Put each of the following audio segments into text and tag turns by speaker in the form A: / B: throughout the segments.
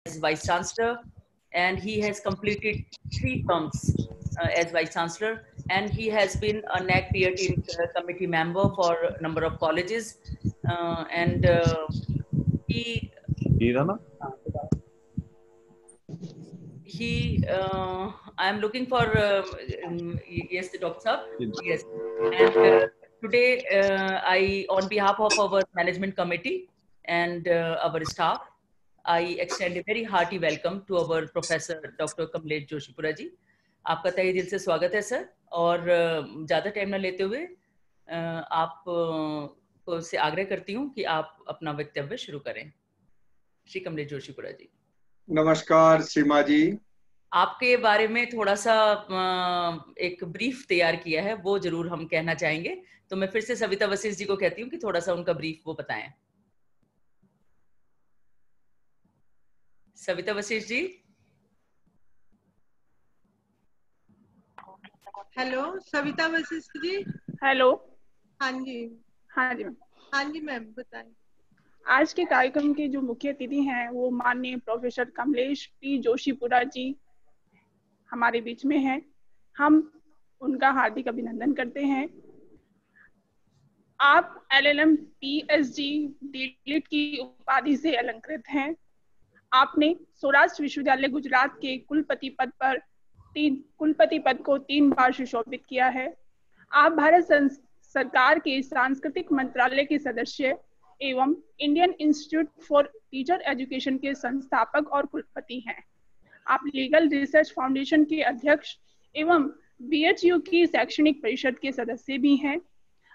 A: as Vice Chancellor, and he has completed 3 terms as Vice Chancellor, and he has been a NAAC Peer Committee member for a number of colleges, and he I am looking for yes, the Dr. Saab, yes, and today I, on behalf of our management committee and our staff, I extend a very hearty welcome to our Professor Dr. Kamlesh Joshipura जी. आपका तहे दिल से स्वागत है sir, और ज़्यादा time ना लेते हुए आप को से आग्रह करती हूँ कि आप अपना वक्तव्य शुरू करें. श्री कमलेश जोशीपुरा जी.
B: नमस्कार सीमा जी.
A: आपके बारे में थोड़ा सा एक ब्रीफ तैयार किया है, वो जरूर हम कहना चाहेंगे. तो मैं फिर से सविता वशिष्ठ जी को कहती हूँ कि थोड़ा सा उनका ब्रीफ वो बताएं. सविता वशिष्ठ जी.
C: हेलो सविता वशिष्ठ जी.
D: हेलो.
C: हाँ जी.
D: हाँ जी मैम.
C: हाँ जी मैम बताएं.
D: आज के कार्यक्रम के जो मुख्य अतिथि हैं वो माननीय प्रोफेसर कमलेश पी जोशीपुरा जी हमारे बीच में हैं. हम उनका हार्दिक अभिनंदन करते हैं. आप LLM PhD डीलिट की उपाधि से अलंकृत हैं. आपने सौराष्ट्र विश्वविद्यालय गुजरात के कुलपति पद को 3 बार सुशोभित किया है. आप भारत सरकार के सांस्कृतिक मंत्रालय के सदस्य एवं Indian institute for teacher education के संस्थापक और कुलपति हैं. आप लीगल रिसर्च फाउंडेशन के अध्यक्ष एवं BHU की शैक्षणिक परिषद के सदस्य भी हैं.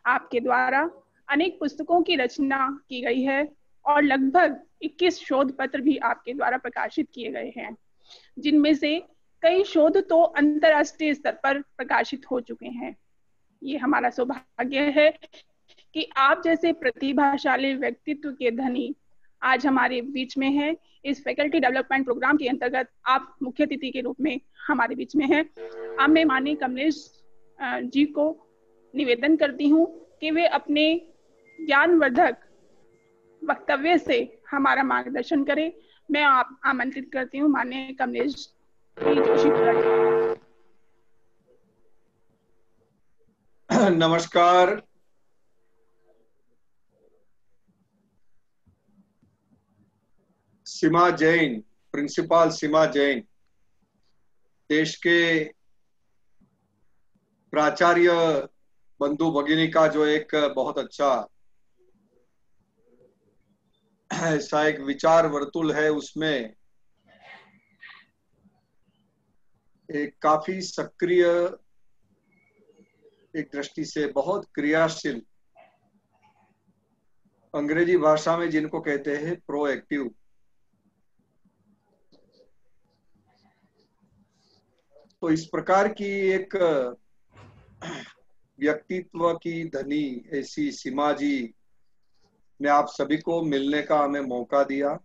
D: आपके द्वारा अनेक पुस्तकों की रचना की गई है और लगभग 21 शोध पत्र भी आपके द्वारा प्रकाशित किए गए हैं, जिनमें से कई शोध तो अंतर्राष्ट्रीय स्तर पर प्रकाशित हो चुके हैं. ये हमारा सौभाग्य है कि आप जैसे प्रतिभाशाली व्यक्तित्व के धनी आज हमारे बीच में हैं. इस फैकल्टी डेवलपमेंट प्रोग्राम के अंतर्गत आप मुख्य अतिथि के रूप में हमारे बीच में हैं. अब मैं माननीय कमलेश जी को निवेदन करती हूँ कि वे अपने ज्ञानवर्धक वक्तव्य से हमारा मार्गदर्शन करें. मैं आप आमंत्रित करती हूँ माननीय कमलेश जोशीपुरा जी.
B: नमस्कार. सीमा जैन, प्रिंसिपल सीमा जैन देश के प्राचार्य बंधु भगिनी का जो एक बहुत अच्छा ऐसा एक विचार वर्तुल है, उसमें एक काफी सक्रिय, एक दृष्टि से बहुत क्रियाशील, अंग्रेजी भाषा में जिनको कहते हैं प्रोएक्टिव, तो इस प्रकार की एक व्यक्तित्व की धनी ऐसी सीमा जी ने आप सभी को मिलने का हमें मौका दिया.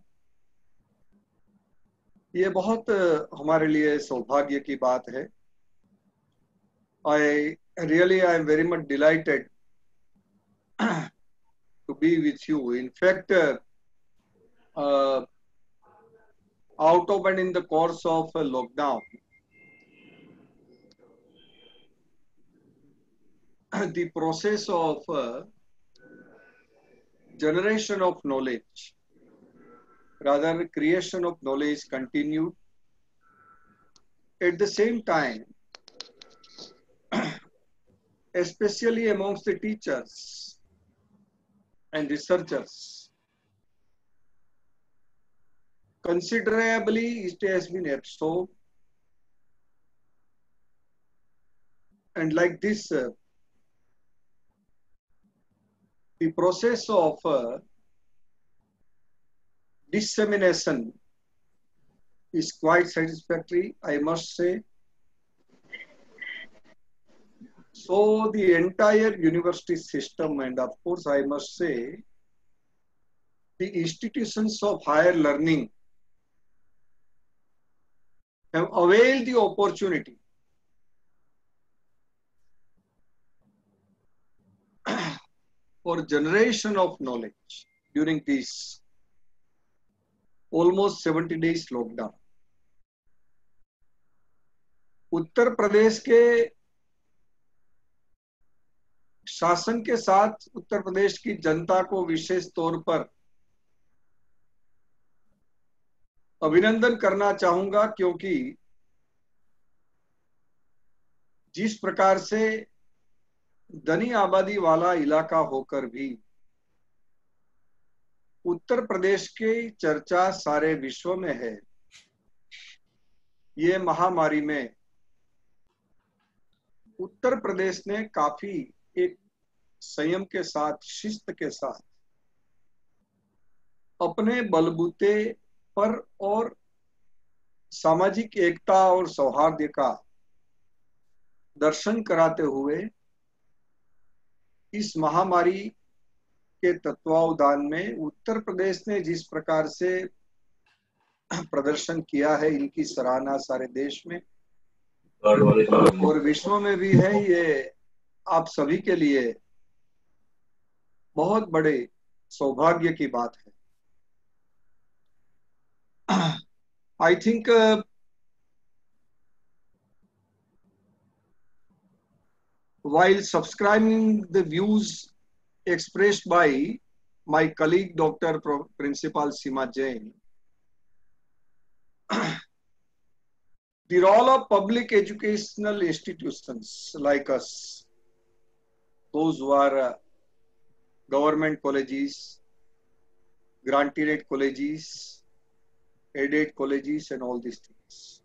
B: ये बहुत हमारे लिए सौभाग्य की बात है. I am very much delighted to be with you. In fact, out of and in the course of lockdown, the process of generation of knowledge, rather creation of knowledge continued. At the same time, especially amongst the teachers and researchers, considerably it has been absorbed, and like this the process of dissemination is quite satisfactory, I must say. So the entire university system, and of course I must say the institutions of higher learning, have availed the opportunity for generation of knowledge during this almost 70 days lockdown. Uttar Pradesh के शासन के साथ उत्तर प्रदेश की जनता को विशेष तौर पर अभिनंदन करना चाहूंगा, क्योंकि जिस प्रकार से धनी आबादी वाला इलाका होकर भी उत्तर प्रदेश की चर्चा सारे विश्व में है। ये महामारी में उत्तर प्रदेश ने काफी एक संयम के साथ, शिस्त के साथ अपने बलबूते पर और सामाजिक एकता और सौहार्द का दर्शन कराते हुए इस महामारी के तत्वावधान में उत्तर प्रदेश ने जिस प्रकार से प्रदर्शन किया है, इनकी सराहना सारे देश में और विश्व में भी है। ये आप सभी के लिए बहुत बड़े सौभाग्य की बात है। I think while subscribing the views expressed by my colleague Dr. Principal Seema Jain, the role of public educational institutions like us, those who are government colleges, granted colleges, aided colleges and all these things.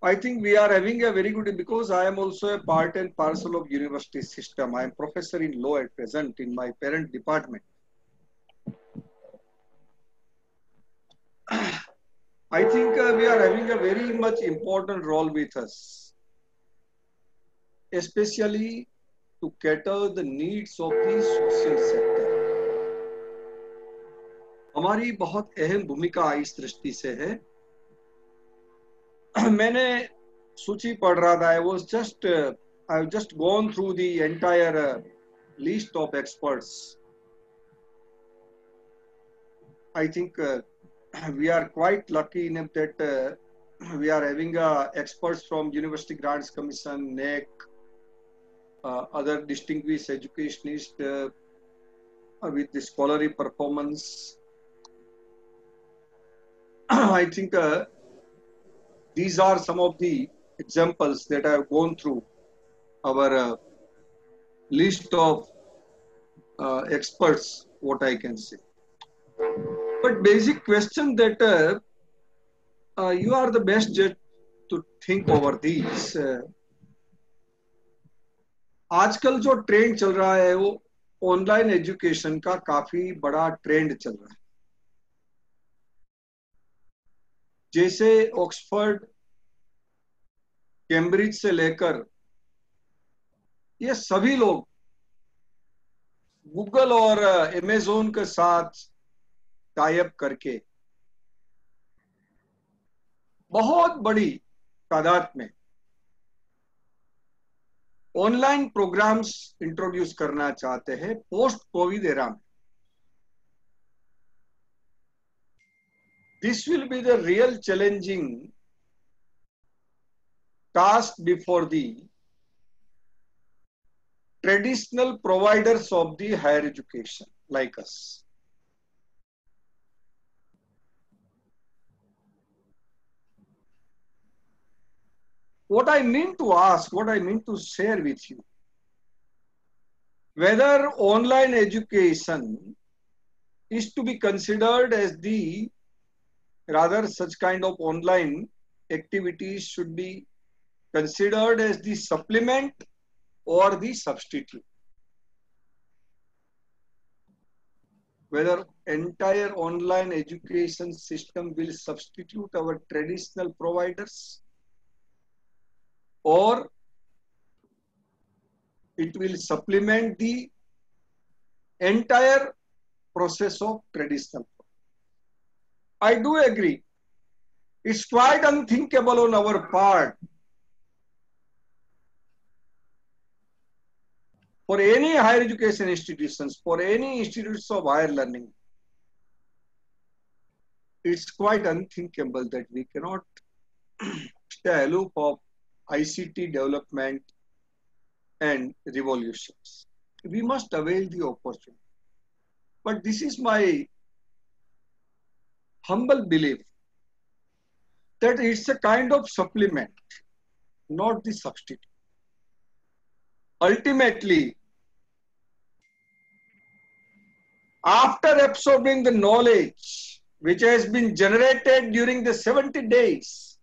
B: I think we are having a very good, because I am also a part and parcel of university system. I am professor in law at present in my parent department. I think we are having a very much important role with us, especially to cater the needs of the social sector. हमारी बहुत अहम भूमिका इस दृष्टि से है। मैंने सूची पढ़ रहा था, I have just gone through the entire list of experts. I think we are quite lucky enough that we are having experts from University Grants Commission, NEC, other distinguished educationists with the scholarly performance. I think these are some of the examples that I have gone through our list of experts, what I can say. But basic question that you are the best judge to think over these. आजकल जो trend चल रहा है वो online education का काफी बड़ा trend चल रहा है। जैसे ऑक्सफोर्ड, कैम्ब्रिज से लेकर ये सभी लोग गूगल और अमेज़न के साथ टाई अप करके बहुत बड़ी तादाद में ऑनलाइन प्रोग्राम्स इंट्रोड्यूस करना चाहते हैं पोस्ट कोविड एरा में। This will be the real challenging task before the traditional providers of the higher education like us. What I mean to ask, what I mean to share with you, whether online education is to be considered as the, rather such kind of online activities should be considered as the supplement or the substitute. Whether entire online education system will substitute our traditional providers or it will supplement the entire process of traditional. I do agree. It's quite unthinkable on our part for any higher education institutions, for any institutes of higher learning, it's quite unthinkable that we cannot stay aloof of ICT development and revolutions. We must avail the opportunity. But this is my humble belief that it's a kind of supplement, not the substitute. Ultimately, after absorbing the knowledge which has been generated during the 70 days,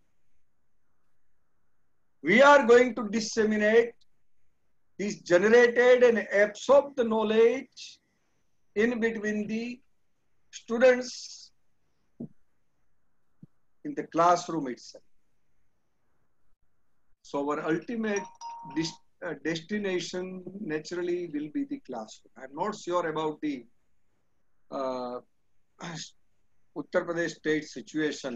B: we are going to disseminate this generated and absorbed the knowledge in between the students in the classroom itself. So our ultimate destination naturally will be the classroom. I'm not sure about the Uttar Pradesh state situation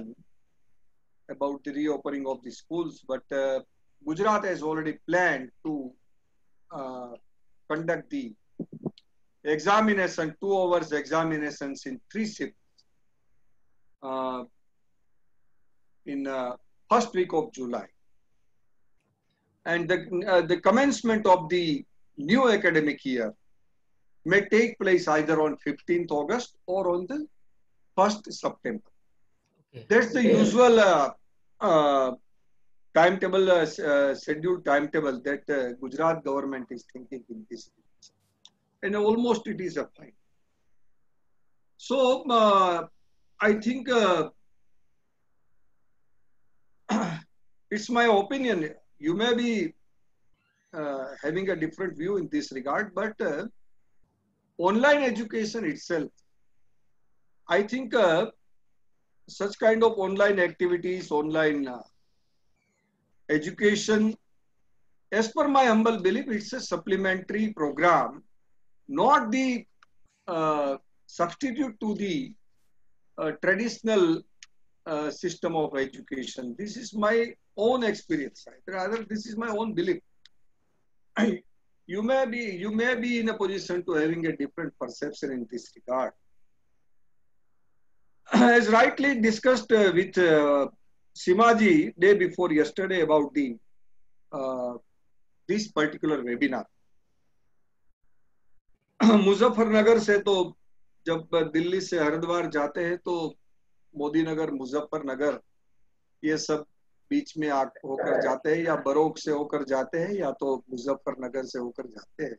B: about the reopening of the schools, but Gujarat has already planned to conduct the examination, 2 hours examinations in 3 shifts in first week of July. And the commencement of the new academic year may take place either on 15th August or on the 1st September. Okay. That's the usual timetable, scheduled timetable that Gujarat government is thinking in this. And almost it is a fine. So I think it's my opinion. You may be having a different view in this regard, but online education itself, I think such kind of online activities, online education, as per my humble belief, it's a supplementary program, not the substitute to the traditional system of education. This is my own experience. Rather, this is my own belief. You may be in a position to having a different perception in this regard. As rightly discussed with Simaji day before yesterday about the this particular webinar. Muzaffarnagar से तो जब दिल्ली से हरिद्वार जाते हैं तो मोदी नगर, मुजफ्फरनगर ये सब बीच में होकर जाते हैं, या बरोक से होकर जाते हैं या तो मुजफ्फरनगर से होकर जाते हैं।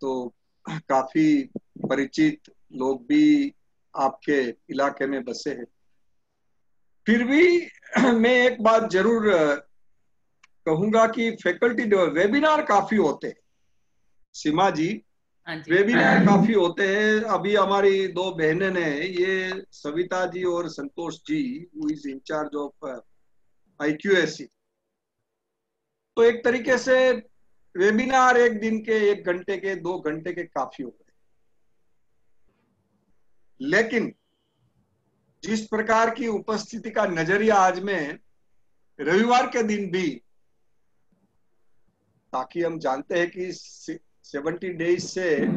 B: तो काफी परिचित लोग भी आपके इलाके में बसे हैं। फिर भी मैं एक बात जरूर कहूंगा कि फैकल्टी वेबिनार काफी होते हैं। सीमा जी, वेबिनार काफी होते हैं। अभी हमारी 2 बहनें ने, ये सविता जी और Santosh ji, who is incharge of IQAC, तो एक तरीके से वेबिनार 1 दिन के, 1 घंटे के, 2 घंटे के काफी होते हैं। लेकिन जिस प्रकार की उपस्थिति का नजरिया आज में रविवार के दिन भी, ताकि हम जानते हैं कि 70 डेज से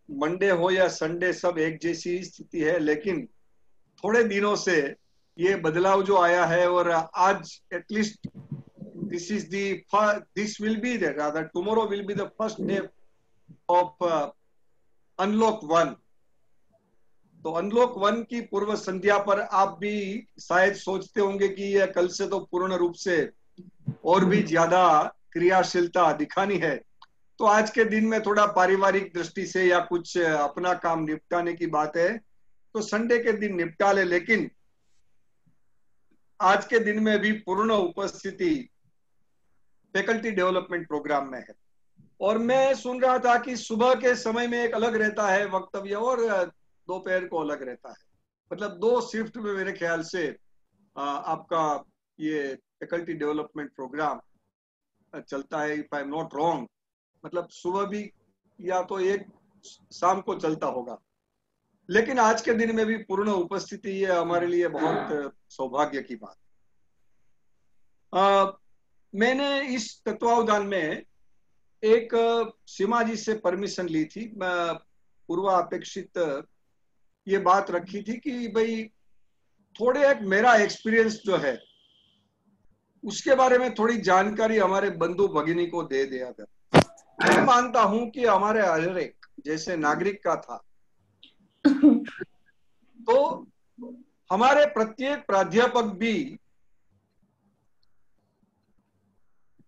B: मंडे हो या संडे सब एक जैसी स्थिति है, लेकिन थोड़े दिनों से ये बदलाव जो आया है, और आज at least this will be the, rather tomorrow will be the first day of unlock 1. तो अनलॉक 1 की पूर्व संध्या पर आप भी शायद सोचते होंगे कि यह कल से तो पूर्ण रूप से और भी ज्यादा क्रियाशीलता दिखानी है। तो आज के दिन में थोड़ा पारिवारिक दृष्टि से या कुछ अपना काम निपटाने की बात है तो संडे के दिन निपटा ले, लेकिन आज के दिन में भी पूर्ण उपस्थिति फैकल्टी डेवलपमेंट प्रोग्राम में है। और मैं सुन रहा था कि सुबह के समय में एक अलग रहता है वक्तव्य और दोपहर को अलग रहता है, मतलब 2 शिफ्ट में मेरे ख्याल से आपका ये फैकल्टी डेवलपमेंट प्रोग्राम चलता है, if I am not wrong. मतलब सुबह भी या तो एक शाम को चलता होगा, लेकिन आज के दिन में भी पूर्ण उपस्थिति ये हमारे लिए बहुत सौभाग्य की बात। मैंने इस तत्वावधान में एक सीमा जी से परमिशन ली थी। पूर्वापेक्षित ये बात रखी थी कि भाई थोड़े एक मेरा एक्सपीरियंस जो है उसके बारे में थोड़ी जानकारी हमारे बंधु भगिनी को दे दिया कर। मैं मानता हूं कि हमारे हर एक जैसे नागरिक का था, तो हमारे प्रत्येक प्राध्यापक भी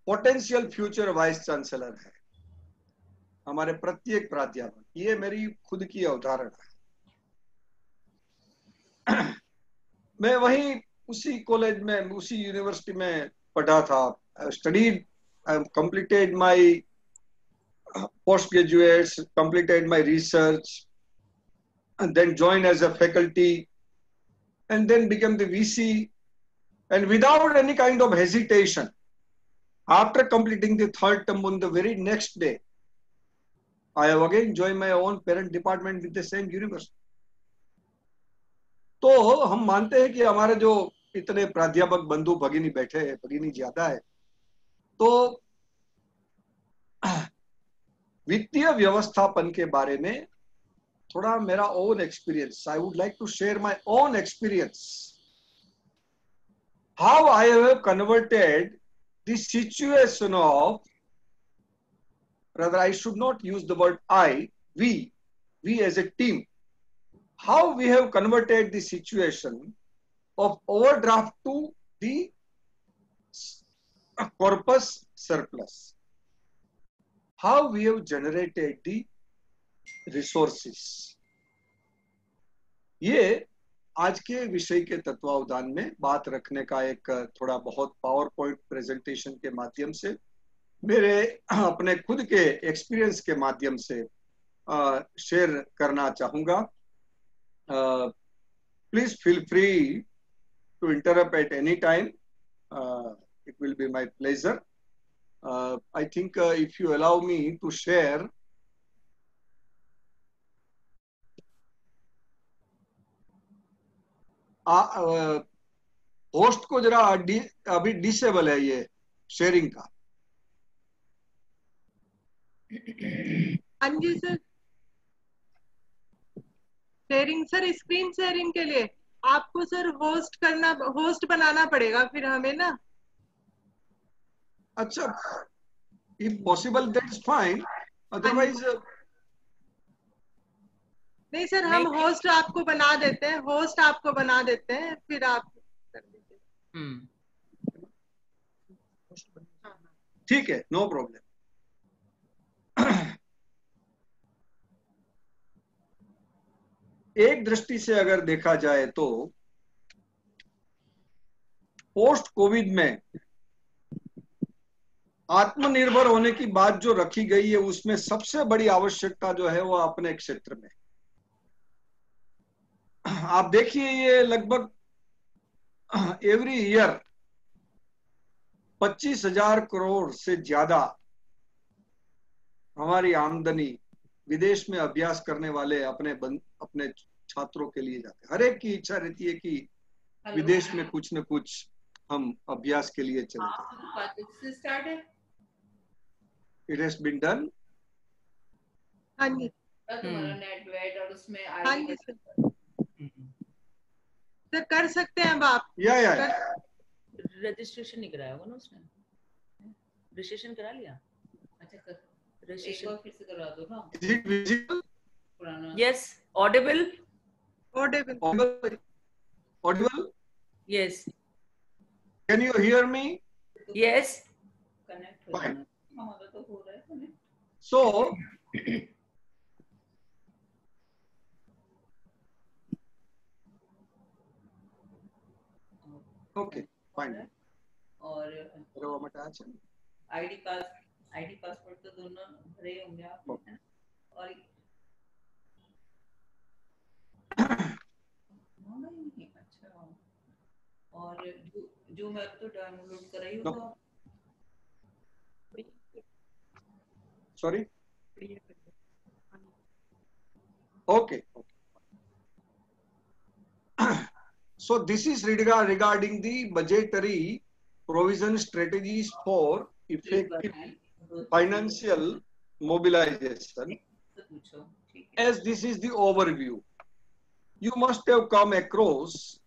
B: पोटेंशियल फ्यूचर वाइस चांसलर है। हमारे प्रत्येक प्राध्यापक, ये मेरी खुद की अवधारणा है। मैं वहीं उसी कॉलेज में, उसी यूनिवर्सिटी में पढ़ा था, studied, completed my postgraduates, completed my research, and then joined as a faculty, and then became the VC, and without any kind of hesitation, after completing the third term on the very next day, I have again joined my own parent department with the same university. तो हम मानते हैं कि हमारे जो इतने प्राध्यापक बंधु भगिनी बैठे हैं, भगिनी ज्यादा है, तो वित्तीय व्यवस्थापन के बारे में थोड़ा मेरा own experience, I would like to share my own experience, how I have converted the situation of, rather I should not use the word I, we as a team, how we have converted the situation of overdraft to the corpus surplus, how we have generated the resources. ये आज के विषय के तत्वावधान में बात रखने का एक थोड़ा बहुत पावर पॉइंट प्रेजेंटेशन के माध्यम से, मेरे अपने खुद के एक्सपीरियंस के माध्यम से शेयर करना चाहूंगा. Please feel free to interrupt at any time, it will be my pleasure. I think if you allow me to share, host को जरा अभी डिसेबल है ये शेयरिंग का.
C: हाँ जी sir. Sharing sir, screen sharing के लिए आपको सर होस्ट बनाना पड़ेगा फिर हमें ना.
B: अच्छा, if possible that's fine, otherwise
C: नहीं सर, हम होस्ट आपको बना देते हैं, फिर आप कर दीजिए.
B: ठीक है, नो प्रॉब्लम. एक दृष्टि से अगर देखा जाए तो पोस्ट कोविड में आत्मनिर्भर होने की बात जो रखी गई है, उसमें सबसे बड़ी आवश्यकता जो है वो अपने क्षेत्र में. आप देखिए, ये लगभग एवरी ईयर 25,000 करोड़ से ज्यादा हमारी आमदनी विदेश में अभ्यास करने वाले अपने छात्रों के लिए जाते हैं. हर एक की इच्छा रहती है कि विदेश में कुछ न कुछ हम अभ्यास के लिए चले जाएं. It has been done.
C: हाँ जी.
A: नेट वेट और उसमें
C: हाँ जी सर. सर कर सकते हैं अब आप.
B: या
A: रजिस्ट्रेशन नहीं कराया होगा ना उसने. रजिस्ट्रेशन करा लिया. अच्छा कर रजिस्ट्रेशन फिर से करवा दो ना.
B: Is it visible?
A: Yes, audible.
B: Audible?
A: Yes.
B: Can you hear me?
A: Yes.
B: Fine. So, okay, fine.
A: और आईडी पासवर्ड तो दोनों भरे होंगे आप, है ना? और अच्छा, और जो मैं तो डाउनलोड कराई हो तो
B: sorry. Okay. So this is regarding the budgetary provision strategies for effective financial mobilization. As this is the overview, you must have come across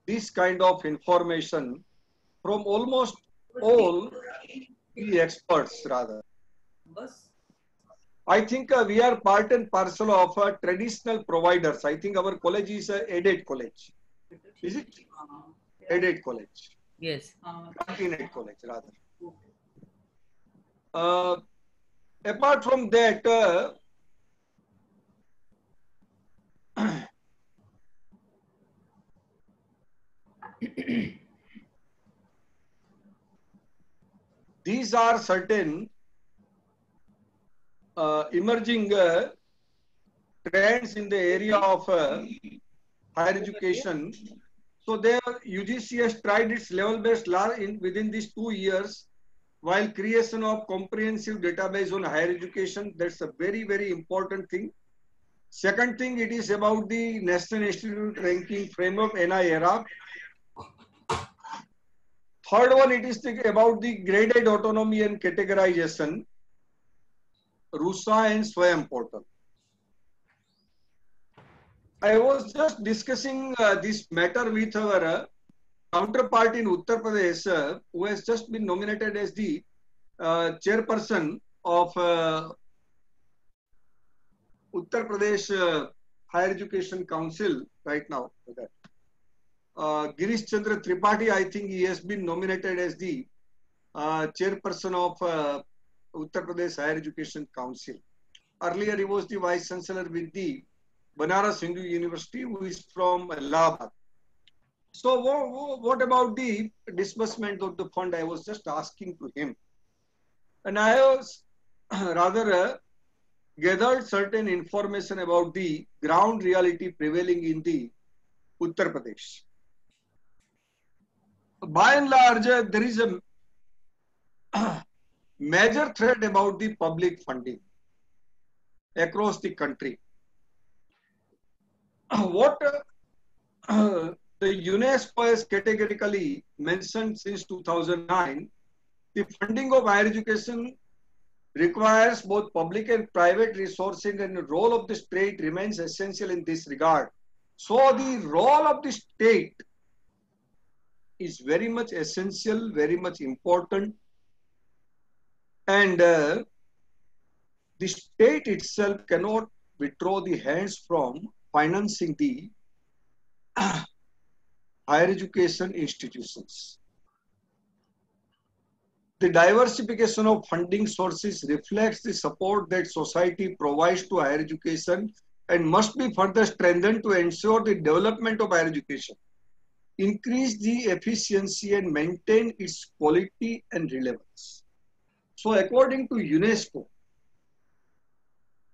B: this kind of information from almost all the experts rather. I think we are part and parcel of traditional providers. I think our college is an aided college. Is it? Aided college.
A: Yes.
B: Aided college rather. Apart from that, these are certain emerging trends in the area of higher education. So there, UGC has tried its level-based law within these 2 years, while creation of comprehensive database on higher education. That's a very, very important thing. Second thing, it is about the National Institute Ranking Framework, NIRF. Third one, it is about the graded autonomy and categorization, RUSA and SWAYAM portal. I was just discussing this matter with our counterpart in Uttar Pradesh, who has just been nominated as the chairperson of Uttar Pradesh Higher Education Council right now. Girish Chandra Tripathi, I think he has been nominated as the chairperson of Uttar Pradesh Higher Education Council. Earlier, he was the vice chancellor with the Banaras Hindu University, who is from Allahabad. So what about the disbursement of the fund? I was just asking to him. And I was rather gathered certain information about the ground reality prevailing in the Uttar Pradesh. By and large, there is a major threat about the public funding across the country. What the UNESCO has categorically mentioned since 2009, the funding of higher education requires both public and private resources, and the role of the state remains essential in this regard. So the role of the state is very much essential, very much important, and the state itself cannot withdraw the hands from financing the higher education institutions. The diversification of funding sources reflects the support that society provides to higher education and must be further strengthened to ensure the development of higher education, increase the efficiency and maintain its quality and relevance. So according to UNESCO,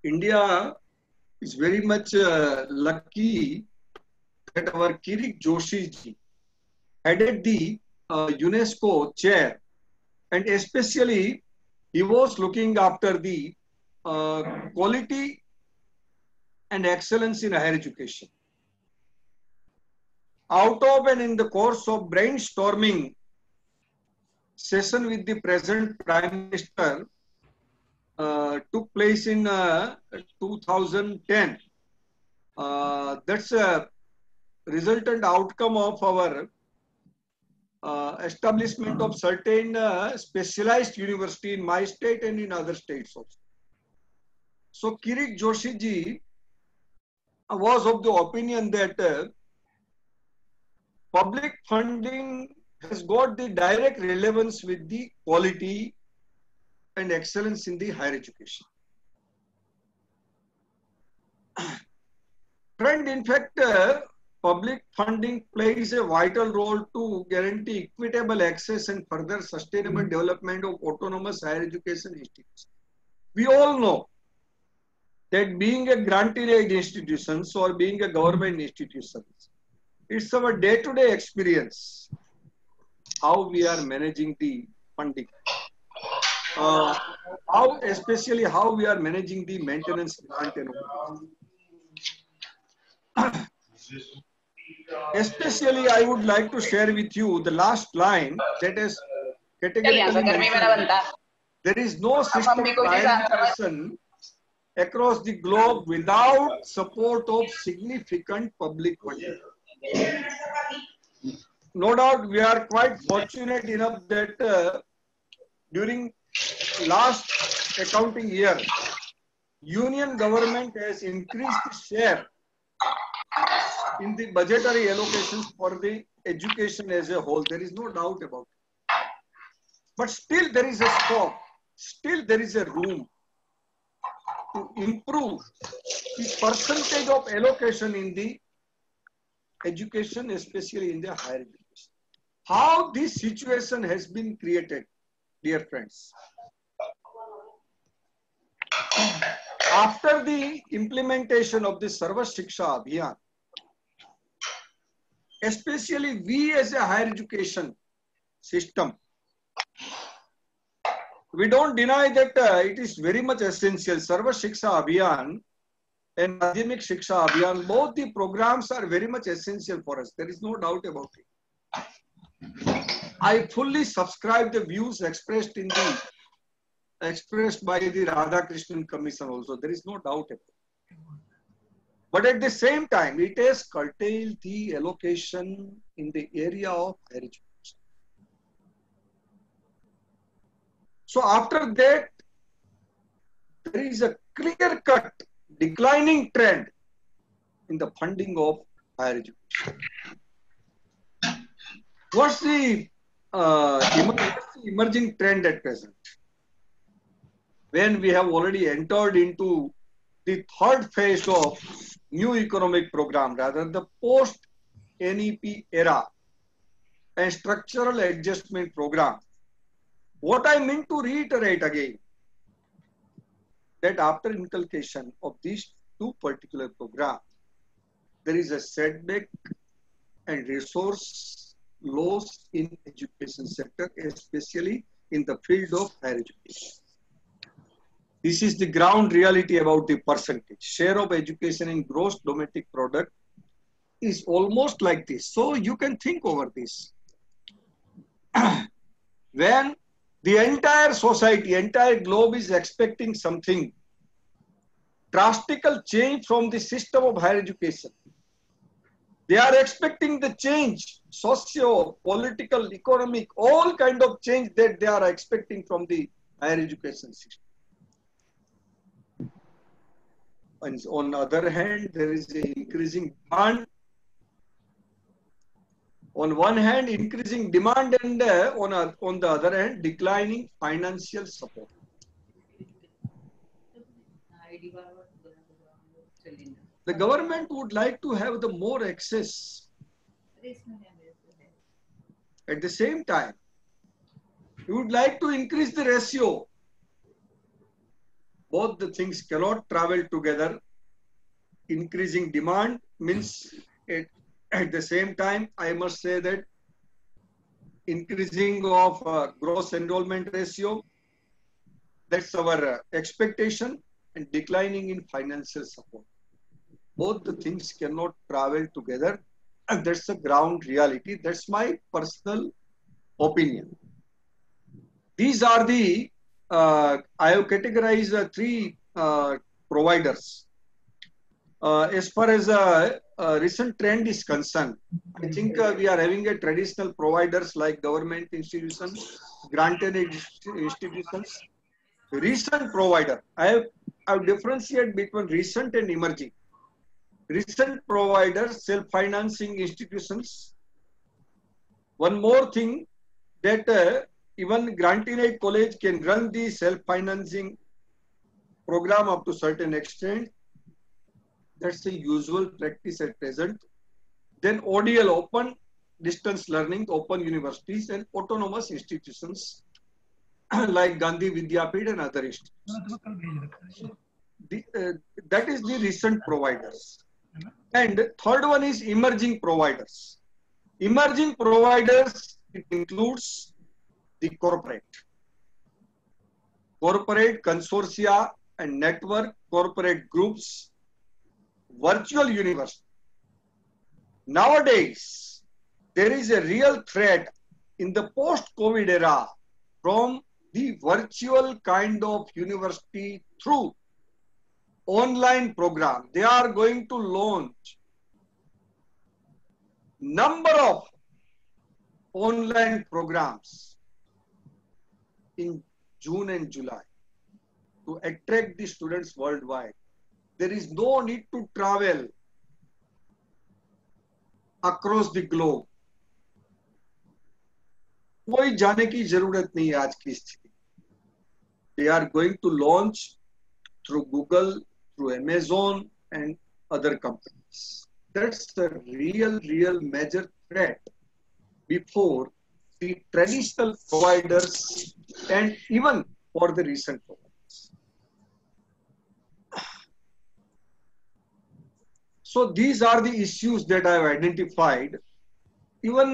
B: India is very much lucky that our Kirit Joshi ji headed the UNESCO chair, and especially he was looking after the quality and excellence in higher education. Out of and in the course of brainstorming session with the present Prime Minister took place in 2010. That's a resultant outcome of our establishment of certain specialized university in my state and in other states also. So Kirit Joshi ji was of the opinion that public funding has got the direct relevance with the quality and excellence in the higher education. Friend, in fact, public funding plays a vital role to guarantee equitable access and further sustainable development of autonomous higher education institutions. We all know that being a grant-in-aid institutions or being a government institutions, it's our day-to-day experience how we are managing the funding. Especially how we are managing the maintenance grant and all. Especially, I would like to share with you the last line that is categorically mentioned. There is no system of higher education across the globe without support of significant public funding. no doubt we are quite fortunate enough that during last accounting year, Union government has increased the share in the budgetary allocations for the education as a whole. There is no doubt about it. But still there is a scope, still there is a room to improve the percentage of allocation in the education, especially in the higher education. How this situation has been created, dear friends. After the implementation of the Sarva Shiksha Abhiyan, especially we as a higher education system, we don't deny that it is very much essential. Sarva Shiksha Abhiyan and Madhyamik Shiksha Abhiyan, both the programs are very much essential for us. There is no doubt about it. I fully subscribe the views expressed by the Radhakrishnan Commission also. There is no doubt about it. But at the same time, it has curtailed the allocation in the area of higher education. So after that, there is a clear-cut declining trend in the funding of higher education. What's the emerging trend at present? When we have already entered into the third phase of new economic program, rather the post-NEP era and structural adjustment program. What I mean to reiterate again, that after inculcation of these two particular programs, there is a setback and resource loss in education sector, especially in the field of higher education. This is the ground reality about the percentage. Share of education in gross domestic product is almost like this. So you can think over this. When the entire society, entire globe is expecting something drastical change from the system of higher education. They are expecting the change, socio, political, economic, all kind of change that they are expecting from the higher education system. And on the other hand, there is an increasing demand. On one hand, increasing demand, and on the other hand, declining financial support. The government would like to have the more access. At the same time, we would like to increase the ratio. Both the things cannot travel together. Increasing demand means at the same time, I must say that increasing of gross enrollment ratio, that's our expectation, and declining in financial support. Both the things cannot travel together, and that's the ground reality. That's my personal opinion. These are the, I have categorized three providers. As far as recent trend is concerned, I think we are having a traditional providers like government institutions, granted institutions, recent provider. I have differentiated between recent and emerging. Recent providers, self-financing institutions. One more thing, that even grant-in-aid college can run the self-financing program up to certain extent. That's the usual practice at present. Then ODL, open distance learning, open universities and autonomous institutions like Gandhi Vidyapith and other institutions. That is the recent providers. And third one is emerging providers. Emerging providers, it includes the corporate consortia and network, corporate groups, virtual university. Nowadays, there is a real threat in the post-COVID era from the virtual kind of university through online program. They are going to launch number of online programs in June and July to attract the students worldwide. There is no need to travel across the globe. कोई जाने की जरूरत नहीं है आज की स्थिति. They are going to launch through Google, through Amazon and other companies. That's the real major threat before the traditional providers and even for the recent providers. So these are the issues that I have identified. Even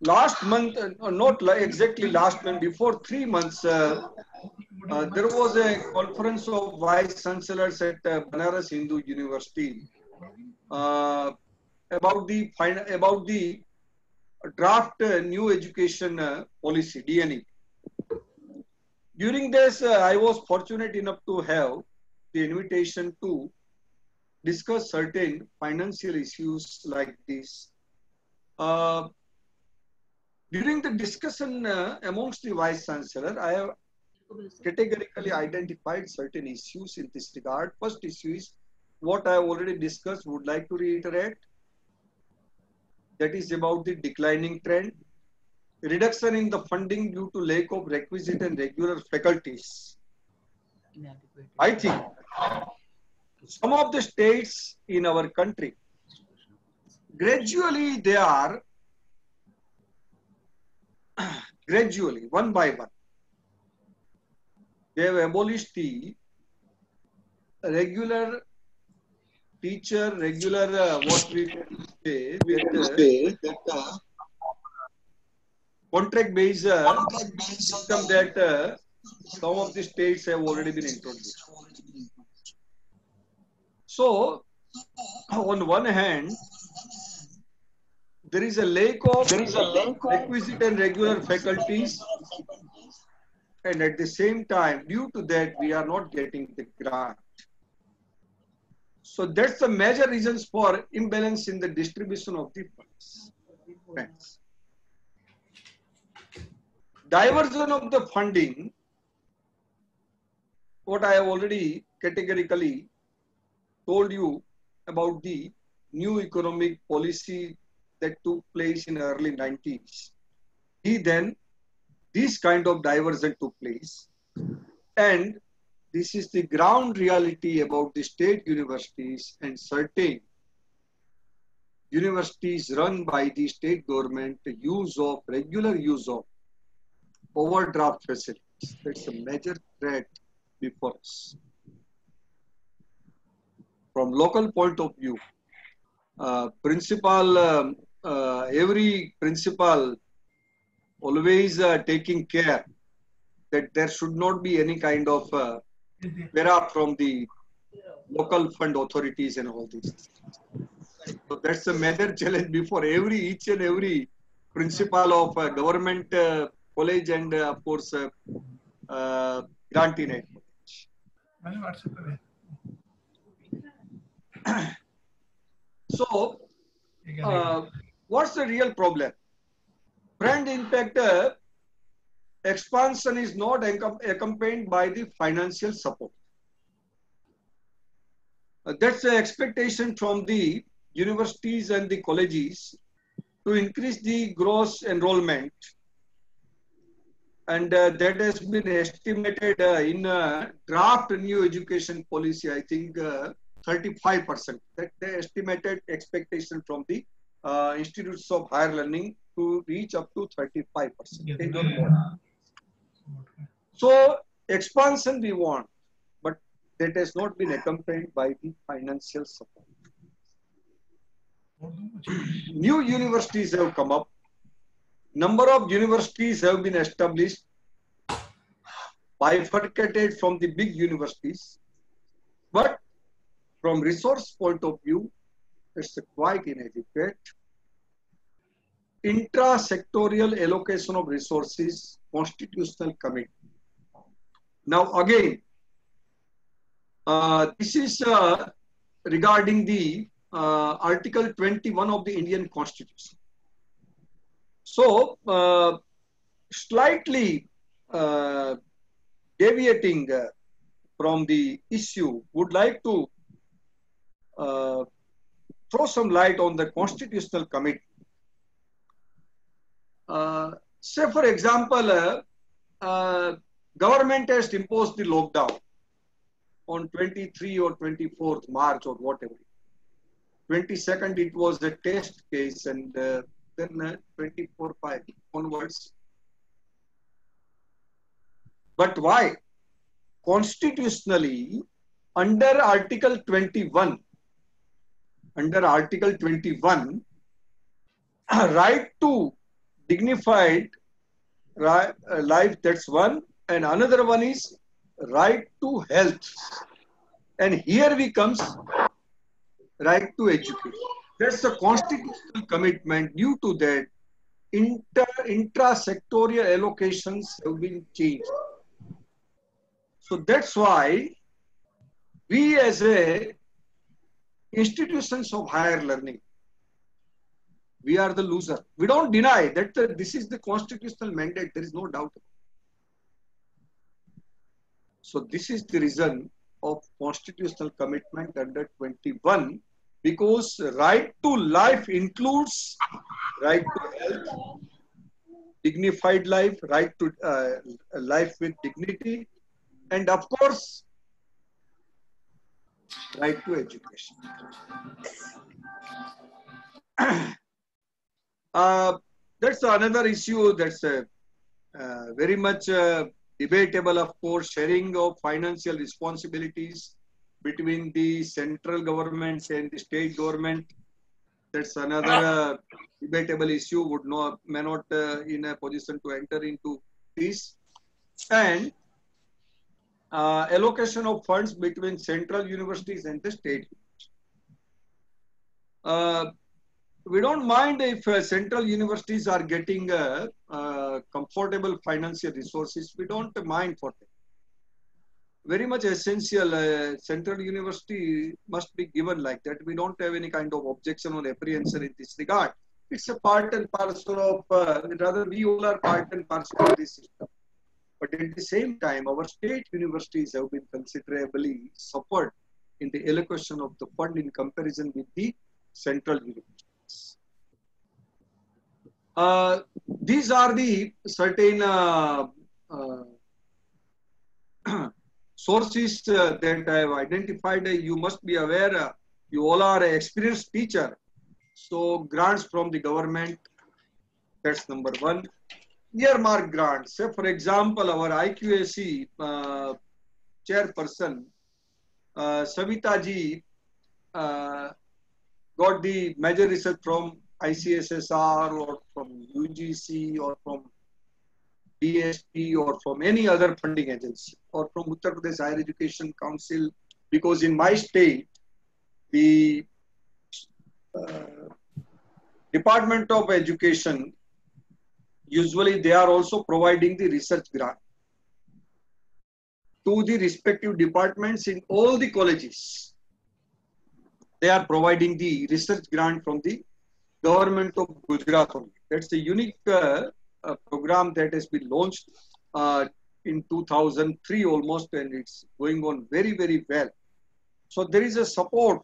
B: last month, not exactly last month, before 3 months, there was a conference of vice chancellors at Banaras Hindu University about the draft new education policy, DNE. During this, I was fortunate enough to have the invitation to discuss certain financial issues like this. During the discussion amongst the vice chancellor, I have categorically identified certain issues in this regard. First issue is what I have already discussed, would like to reiterate. That is about the declining trend, reduction in the funding due to lack of requisite and regular faculties. I think some of the states in our country, gradually they are, one by one, they have abolished the regular teacher, what we say, that contract-based system that some of the states have already been introduced. So, on one hand, there is a lack of requisite and regular faculties, and at the same time, due to that, we are not getting the grant. So that's the major reasons for imbalance in the distribution of the funds. Diversion of the funding, what I have already categorically told you about the new economic policy that took place in the early 90s. This kind of diversion took place, and this is the ground reality about the state universities and certain universities run by the state government, regular use of overdraft facilities. That's a major threat before us. From local point of view, every principal always taking care that there should not be any kind of from the local fund authorities and all these. So that's a major challenge before each and every principal of a government college and of course grantee college. So what's the real problem? Brand impact expansion is not accompanied by the financial support. That's the expectation from the universities and the colleges to increase the gross enrollment, and that has been estimated in draft new education policy, I think 35%. That the estimated expectation from the institutes of higher learning to reach up to 35%. They don't want. So expansion we want, but that has not been accompanied by the financial support. New universities have come up. Number of universities have been established, bifurcated from the big universities. But from resource point of view, it's quite inadequate. Intra-sectorial allocation of resources, constitutional committee. Now again, this is regarding the Article 21 of the Indian Constitution. So, slightly deviating from the issue, would like to throw some light on the Constitutional Committee. Say, for example, government has imposed the lockdown on 23 or 24th March or whatever. 22nd, it was a test case, and then 24/5 onwards. But why? Constitutionally, under Article 21, right to dignified life, that's one, and another one is right to health. And here we comes right to education. That's a constitutional commitment. Due to that, intra-sectorial allocations have been changed. So that's why we as a institutions of higher learning, we are the loser. We don't deny that this is the constitutional mandate. There is no doubt. So this is the reason of constitutional commitment under 21, because right to life includes right to health, dignified life, right to life with dignity, and of course, right to education. That's another issue that's very much debatable, of course, sharing of financial responsibilities between the central governments and the state government. That's another debatable issue, may not in a position to enter into this. And allocation of funds between central universities and the state. We don't mind if central universities are getting comfortable financial resources. We don't mind for them. Very much essential. Central university must be given like that. We don't have any kind of objection or apprehension in this regard. It's a part and parcel of, rather we all are part and parcel of this system. But at the same time, our state universities have been considerably suffered in the allocation of the fund in comparison with the central universities. These are the certain sources that I have identified. You must be aware, you all are an experienced teacher. So grants from the government, that's number one. Earmark grants. Say, for example, our IQAC chairperson, Savita ji, got the major research from ICSSR or from UGC or from DSP or from any other funding agency or from Uttar Pradesh Higher Education Council, because in my state, the Department of Education, usually they are also providing the research grant to the respective departments in all the colleges. They are providing the research grant from the government of Gujarat only. That's a unique program that has been launched in 2003 almost, and it's going on very, very well. So there is a support.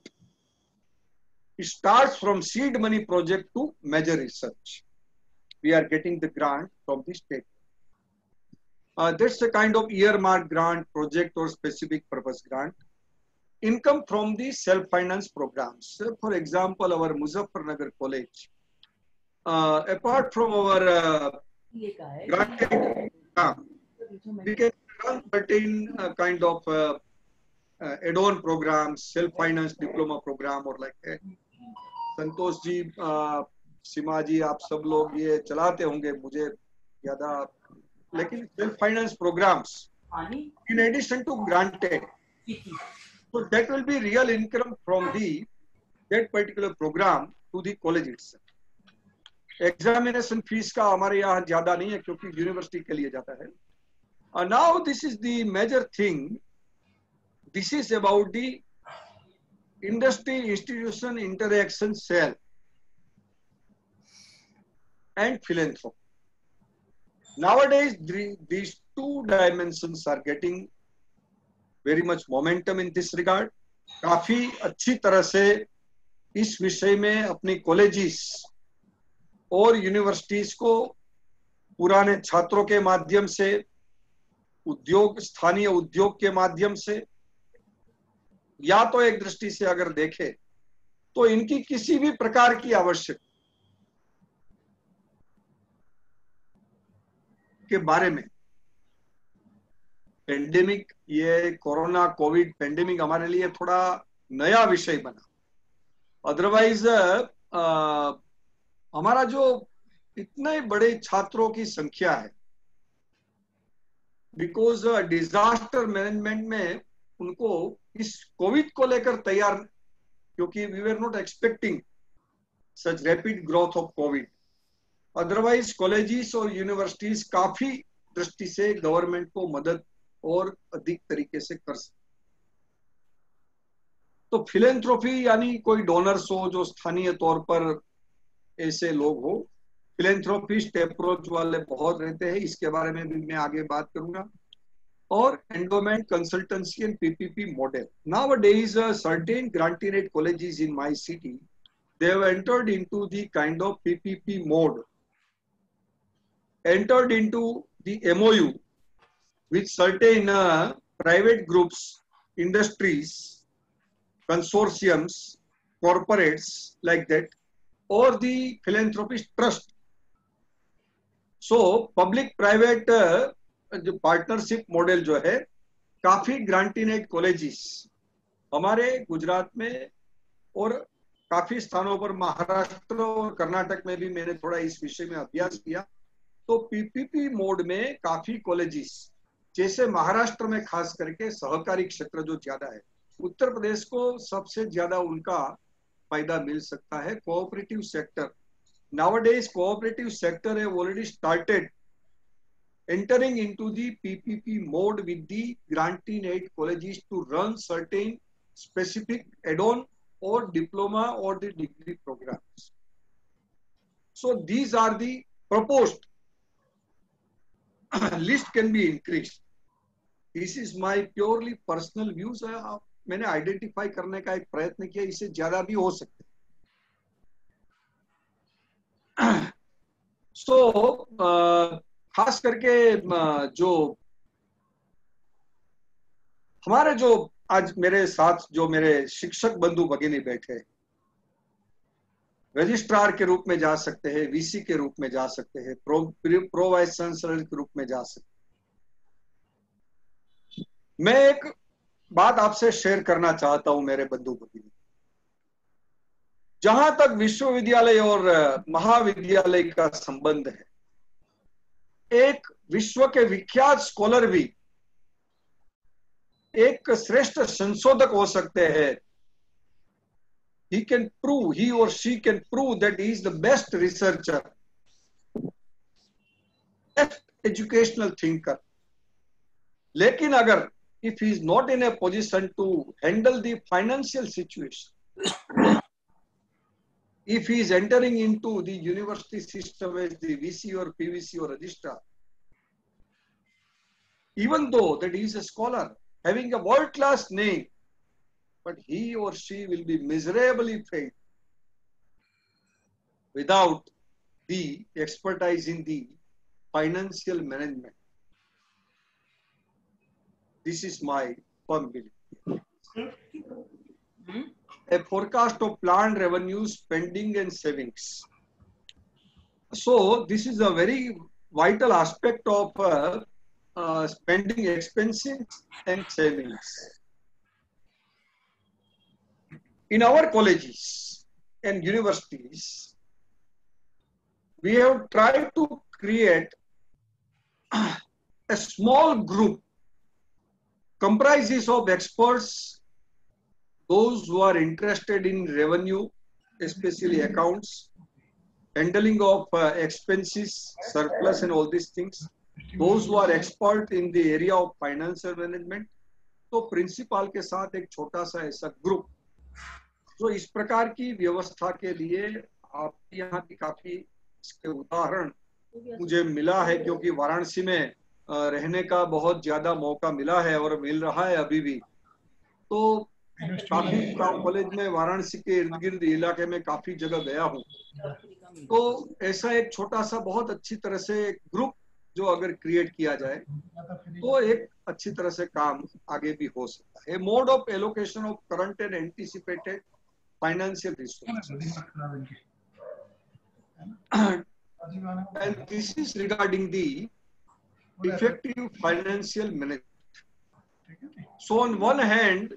B: It starts from seed money project to major research. We are getting the grant from the state. That's a kind of earmark grant, project or specific purpose grant. Income from the self-finance programs. For example, our Muzaffarnagar College, apart from our granted, we can run certain kind of add-on programs, self-finance diploma program or like that. Santosh ji, Seema जी, आप सब लोग ये चलाते होंगे, मुझे ज़्यादा, लेकिन self finance programmes in addition to granted, so that will be real income from that particular program to the college itself. Examination fees का हमारे यहाँ ज़्यादा नहीं है क्योंकि यूनिवर्सिटी के लिए जाता है. Now this is the major thing. This is about the industry institution interaction cell, and philanthropy. Nowadays, these two dimensions are getting very much momentum in this regard. काफी अच्छी तरह से इस विषय में अपनी कॉलेजेस और यूनिवर्सिटीज को पुराने छात्रों के माध्यम से, उद्योग, स्थानीय उद्योग के माध्यम से, या तो एक दृष्टि से अगर देखें तो इनकी किसी भी प्रकार की आवश्यकता के बारे में, पेंडेमिक, ये कोरोना कोविड पेंडेमिक हमारे लिए थोड़ा नया विषय बना। अदरवाइज हमारा जो इतने बड़े छात्रों की संख्या है, बिकॉज डिजास्टर मैनेजमेंट में उनको इस कोविड को लेकर तैयार, क्योंकि we were not expecting such rapid growth of Covid. Otherwise colleges और यूनिवर्सिटीज काफी दृष्टि से गवर्नमेंट को मदद और अधिक तरीके से कर सकते। तो फिलेंथ्रोपी यानी कोई डोनर्स हो जो स्थानीय तौर पर ऐसे लोग हो, फिलेंथ्रोपिस्ट अप्रोच वाले बहुत रहते हैं, इसके बारे में भी मैं आगे बात करूंगा। और endowment consultancy and PPP model. Nowadays, certain grantee-aid colleges in my city, they have entered into the kind of PPP mode, entered into the MOU with certain private groups, industries, consortiums, corporates like that, or the philanthropist trust. So public private जो partnership model जो है, काफी ग्रांटी-एड colleges हमारे गुजरात में और काफी स्थानों पर महाराष्ट्र और कर्नाटक में भी मैंने थोड़ा इस विषय में अभ्यास किया। तो पीपीपी मोड में काफी कॉलेजेस, जैसे महाराष्ट्र में खास करके सहकारी क्षेत्र जो ज्यादा है, उत्तर प्रदेश को सबसे ज्यादा उनका फायदा मिल सकता है। Cooperative sector, nowadays cooperative sector have already started entering into the PPP mode with the grantee-aid colleges to run certain specific add-on or diploma or the degree programs. So these are the proposed. List can be increased. This is my purely personal views. मैंने identify करने का एक प्रयत्न किया, इससे ज्यादा भी हो सकते। So खास करके जो हमारे जो आज मेरे साथ जो मेरे शिक्षक बंधु भगिनी बैठे, रजिस्ट्रार के रूप में जा सकते हैं, वीसी के रूप में जा सकते हैं, प्रो वाइस चांसलर के रूप में जा सकते हैं। मैं एक बात आपसे शेयर करना चाहता हूं मेरे बंधु भगिनी। जहां तक विश्वविद्यालय और महाविद्यालय का संबंध है, एक विश्व के विख्यात स्कॉलर भी एक श्रेष्ठ संशोधक हो सकते हैं। he or she can prove that he is the best researcher, best educational thinker. लेकिन अगर if he is not in a position to handle the financial situation, if he is entering into the university system as the VC or PVC or registrar, even though that he is a scholar having a world-class name, but he or she will be miserably failed without the expertise in the financial management. This is my firm belief. A forecast of planned revenues, spending and savings. So this is a very vital aspect of spending, expenses and savings. In our colleges and universities, we have tried to create a small group comprises of experts, those who are interested in revenue, especially accounts, handling of expenses, surplus and all these things, those who are expert in the area of financial management. तो principal के साथ एक छोटा सा ऐसा group तो इस प्रकार की व्यवस्था के लिए आपके यहाँ की काफी इसके उदाहरण मुझे मिला है, क्योंकि वाराणसी में रहने का बहुत ज्यादा मौका मिला है और मिल रहा है अभी भी। तो काफी कॉलेज में वाराणसी के इर्द गिर्द इलाके में काफी जगह गया हूँ। तो ऐसा एक छोटा सा बहुत अच्छी तरह से ग्रुप जो अगर क्रिएट किया जाए तो एक अच्छी तरह से काम आगे भी हो सकता है। Mode of allocation of current and anticipated financial resources, and this is regarding the effective financial management. So on one hand,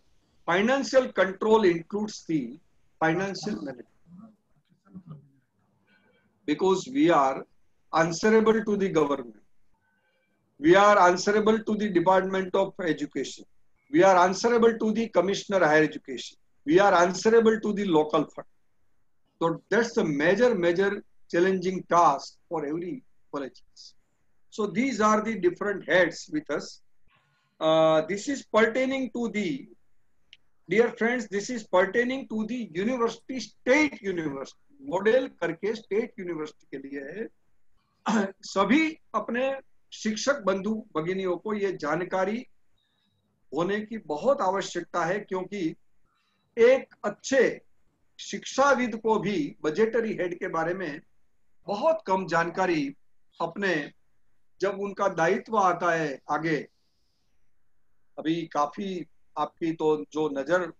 B: financial control includes the financial management, because we are answerable to the government, we are answerable to the Department of Education, we are answerable to the Commissioner Higher Education, we are answerable to the local fund. So that's a major challenging task for every college. So these are the different heads with us. This is pertaining to the, dear friends, this is pertaining to the university, state university, model करके state university के लिए है। सभी अपने शिक्षक बंधु भगिनियों को ये जानकारी होने की बहुत आवश्यकता है, क्योंकि एक अच्छे शिक्षाविद को भी बजटरी हेड के बारे में बहुत कम जानकारी अपने, जब उनका दायित्व आता है आगे। अभी काफी आपकी तो जो नजर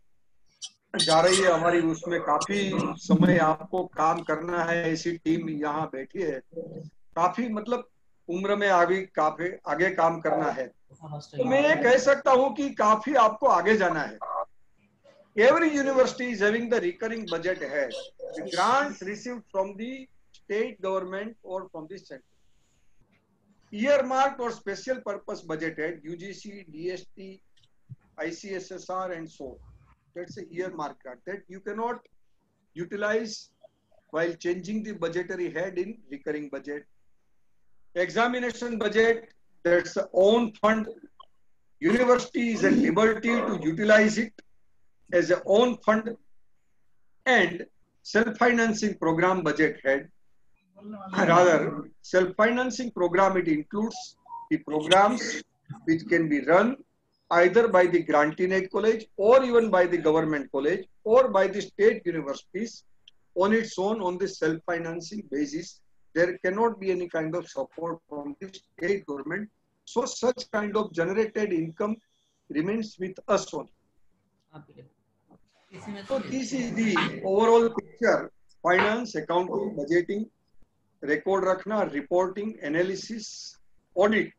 B: जा रही है हमारी, उसमें काफी समय आपको काम करना है, ऐसी टीम यहाँ बैठी है, काफी मतलब उम्र में काफी आगे काम करना है। तो मैं ये कह सकता हूँ कि काफी आपको आगे जाना है। Every university is having the recurring budget head, the grants received from the state government or from the center. Earmarked or special purpose budget head, UGC, DST, ICSSR and so on. That's a earmark grant that you cannot utilize while changing the budgetary head in recurring budget. Examination budget, that's a own fund. University is at liberty to utilize it as a own fund. And self-financing program budget head, rather self-financing program, it includes the programs which can be run either by the grantee college or even by the government college or by the state universities on its own on the self-financing basis. There cannot be any kind of support from the state government. So such kind of generated income remains with us only. So this is the overall picture: finance, accounting, budgeting, record rakhna, reporting, analysis, audit,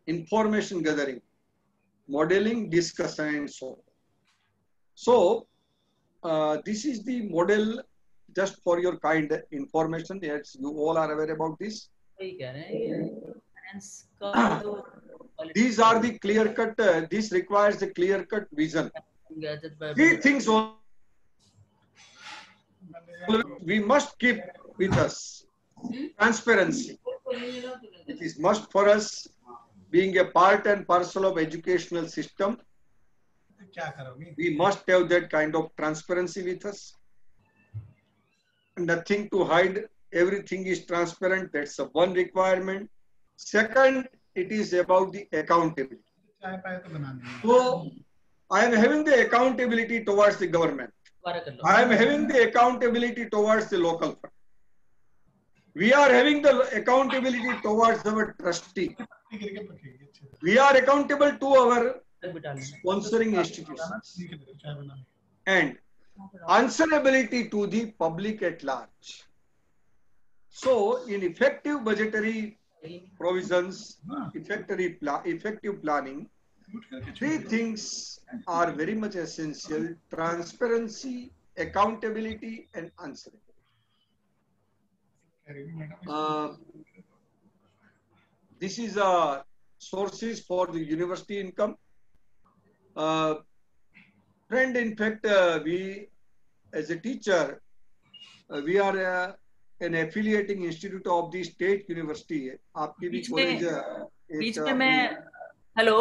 B: information gathering, modeling, discussion and so on. So this is the model, just for your kind information. Yes, you all are aware about this. These are the clear-cut, this requires a clear-cut vision. Three things we must keep with us. Transparency. It is must for us, being a part and parcel of educational system. We must have that kind of transparency with us. Nothing to hide. Everything is transparent. That's the one requirement. Second, it is about the accountability. So, I am having the accountability towards the government. I am having the accountability towards the local fund. We are having the accountability towards our trustee. We are accountable to our sponsoring institutions. And answerability to the public at large. So, in effective budgetary provisions, effective planning, three things are very much essential: transparency, accountability, and answerability. This is sources for the university income. Friend, in fact, we as a teacher, we are an affiliating institute of the state university. आपकी भी college
A: बीच में मैं hello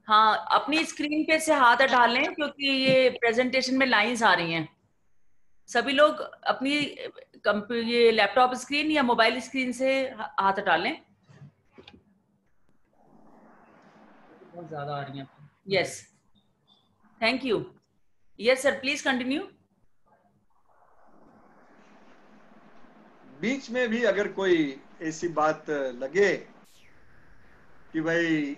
A: हाँ, अपनी screen पे से हाथ हटा लें क्योंकि ये प्रेजेंटेशन में लाइंस आ रही हैं। सभी लोग अपनी ये लैपटॉप स्क्रीन या मोबाइल स्क्रीन से हाथ हटा लें। बहुत ज्यादा आ रही हैं। Yes, thank you. Yes sir, please continue.
B: बीच में भी अगर कोई ऐसी बात लगे कि भाई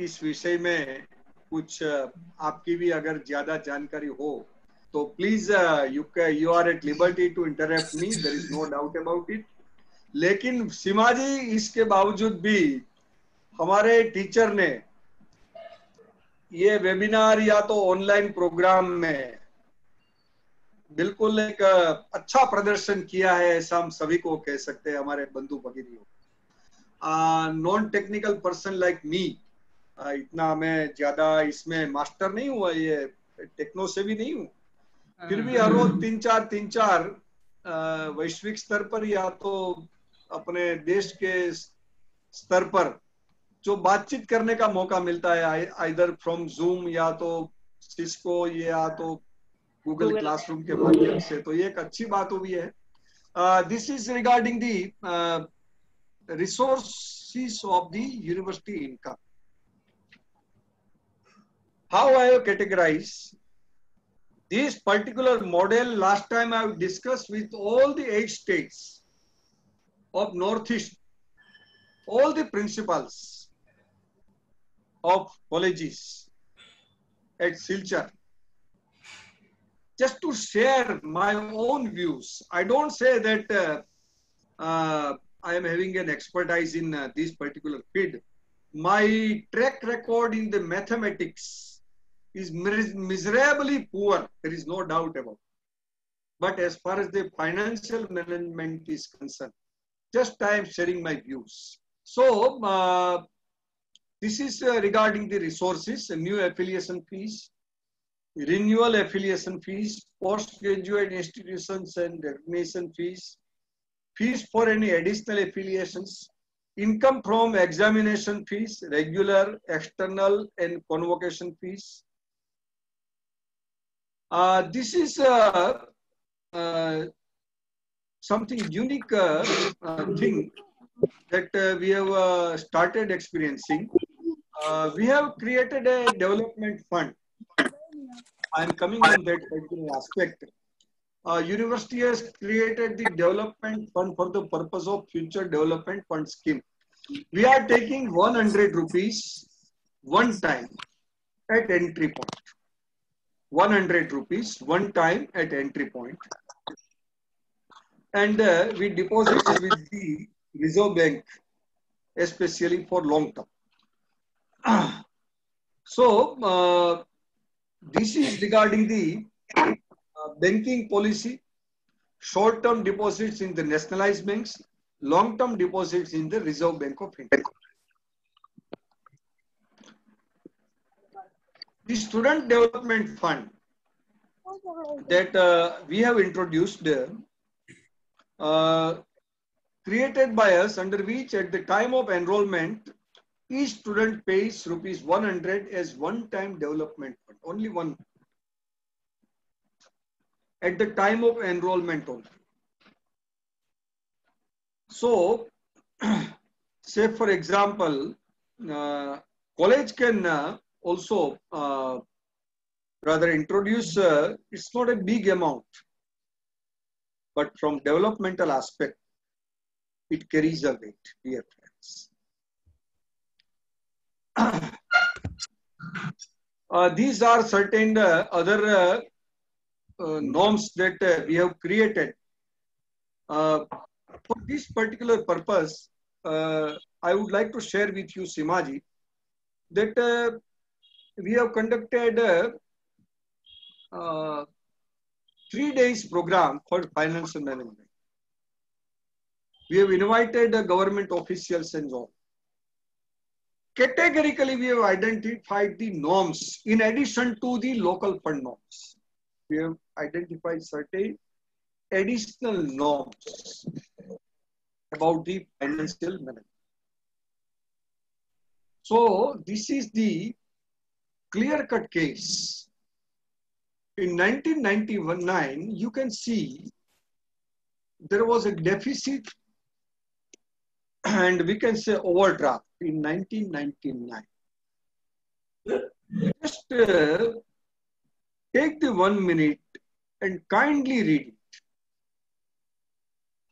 B: इस विषय में कुछ आपकी भी अगर ज्यादा जानकारी हो तो please you are at liberty to interrupt me, there is no doubt about it. लेकिन सीमा जी, इसके बावजूद भी हमारे टीचर ने ये वेबिनार या तो ऑनलाइन प्रोग्राम में बिल्कुल एक अच्छा प्रदर्शन किया है, ऐसा हम सभी को कह सकते हैं, हमारे बंधु भगिनियों। Non technical person like me, इतना मैं ज्यादा इसमें मास्टर नहीं हुआ, ये टेक्नो से भी नहीं हूँ, फिर भी हर रोज तीन चार वैश्विक स्तर पर या तो अपने देश के स्तर पर जो बातचीत करने का मौका मिलता है, आइदर फ्रॉम जूम या तो सिस्को या तो गूगल क्लासरूम के माध्यम से, तो ये एक अच्छी बात हुई है। This is regarding the resources of the university income. How I have categorized this particular model, last time I have discussed with all the 8 states of Northeast, all the principals of colleges at Silchar, just to share my own views. I don't say that I am having an expertise in this particular field. My track record in the mathematics is miserably poor. There is no doubt about it. But as far as the financial management is concerned, just I am sharing my views. So this is regarding the resources, new affiliation fees, renewal affiliation fees, postgraduate institutions and recognition fees, fees for any additional affiliations, income from examination fees, regular, external and convocation fees. This is something unique thing that we have started experiencing. We have created a development fund. I am coming on that particular aspect. University has created the development fund for the purpose of future development fund scheme. We are taking 100 rupees one time at entry point. 100 rupees one time at entry point. And we deposit with the Reserve Bank, especially for long term. So, this is regarding the banking policy, short-term deposits in the nationalized banks, long-term deposits in the Reserve Bank of India. The Student Development Fund that we have introduced, created by us, under which at the time of enrollment, each student pays rupees 100 as one-time development fund, only one. At the time of enrollment only. So, say for example, college can also rather introduce, it's not a big amount, but from developmental aspect, it carries a weight, dear friends. These are certain other norms that we have created. For this particular purpose, I would like to share with you, Simaji, that we have conducted 3 days program for financial management. We have invited government officials and all. Categorically, we have identified the norms in addition to the local fund norms. We have identified certain additional norms about the financial management. So this is the clear-cut case. In 1999, you can see there was a deficit and we can say overdraft in 1999. Just take the 1 minute and kindly read it.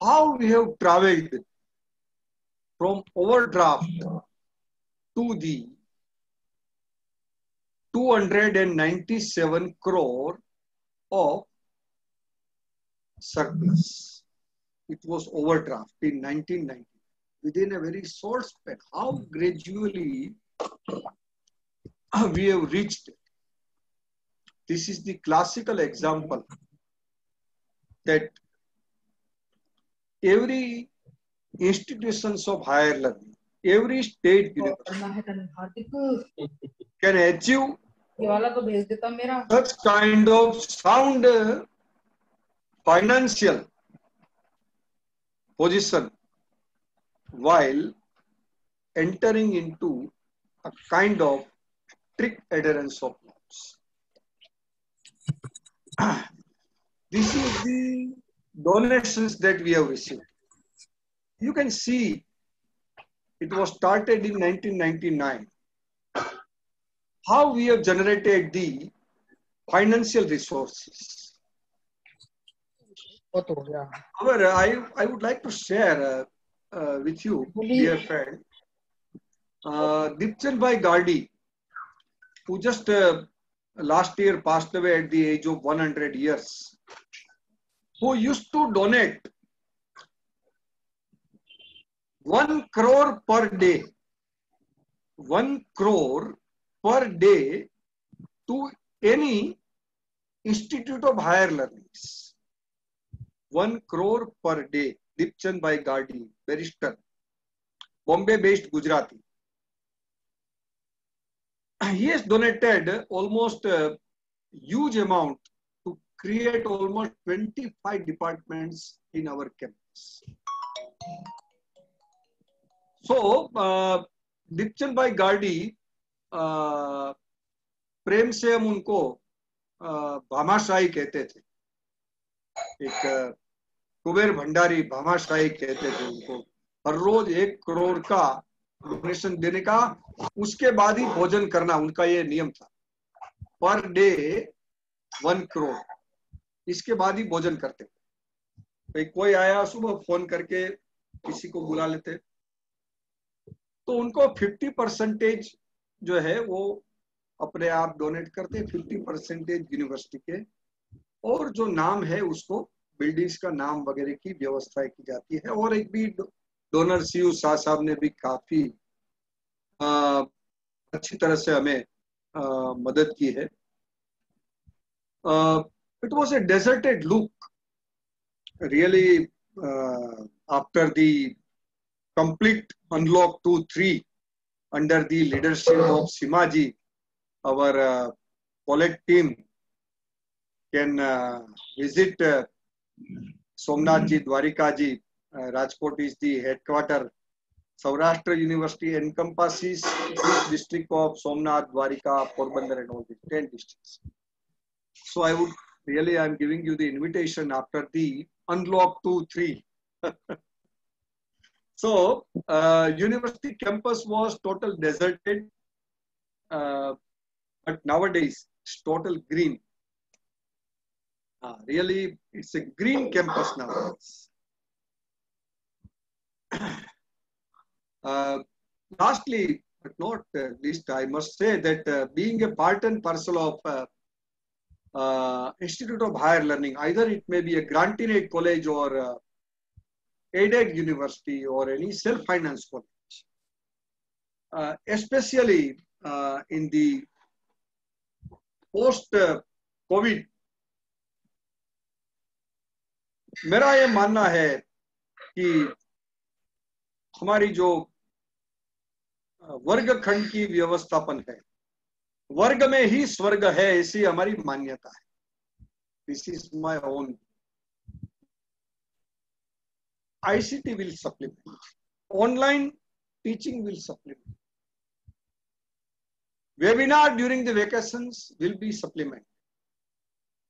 B: How we have traveled from overdraft to the 297 crore of surplus. It was overdraft in 1990. Within a very short span, how gradually we have reached it. This is the classical example that every institutions of higher learning, every state university can achieve such kind of sound financial position while entering into a kind of strict adherence of laws. This is the donations that we have received. You can see it was started in 1999. How we have generated the financial resources. However, I would like to share with you, dear friend, Dipchand Bhai Gardi, who just last year passed away at the age of 100 years, who used to donate 1 crore per day, 1 crore per day to any institute of higher learnings. 1 crore per day. Dipchand Bhai Gardi, barrister, Bombay-based Gujarati. He has donated almost a huge amount to create almost 25 departments in our campus. So, Dipchand Bhai Gardi, प्रेम से हम उनको भामाशाही कहते थे, एक कुबेर भंडारी भामाशाही कहते थे उनको। हर रोज 1 करोड़ का डोनेशन देने का, उसके बाद ही भोजन करना उनका ये नियम था। पर डे 1 करोड़, इसके बाद ही भोजन करते। कोई आया सुबह फोन करके किसी को बुला लेते, तो उनको 50% जो है वो अपने आप डोनेट करते, 50% यूनिवर्सिटी के, और जो नाम है उसको बिल्डिंग्स का नाम वगैरह की व्यवस्था की जाती है। और एक भी डोनर सीयू शाह साहब ने भी काफी अच्छी तरह से हमें मदद की है। It was a deserted look really after the complete unlock 2-3 under the leadership of Simaji. Our collect team can visit Somnath ji, Dwarika ji. Rajkot is the headquarter. Saurashtra University encompasses this district of Somnath, Dwarika, Porbandar and all these 10 districts. So I would really, I am giving you the invitation after the unlock 2-3. So, university campus was total deserted, but nowadays it's total green. Really, it's a green campus nowadays. Lastly, but not least, I must say that being a part and parcel of Institute of Higher Learning, either it may be a grantee college or aided university or any self-finance college, especially in the post-COVID, मेरा ये मानना है कि हमारी जो वर्गखंड की व्यवस्थापन है, वर्ग में ही स्वर्ग है, ऐसी हमारी मान्यता है। This is my own. ICT will supplement. Online teaching will supplement. Webinar during the vacations will be supplement.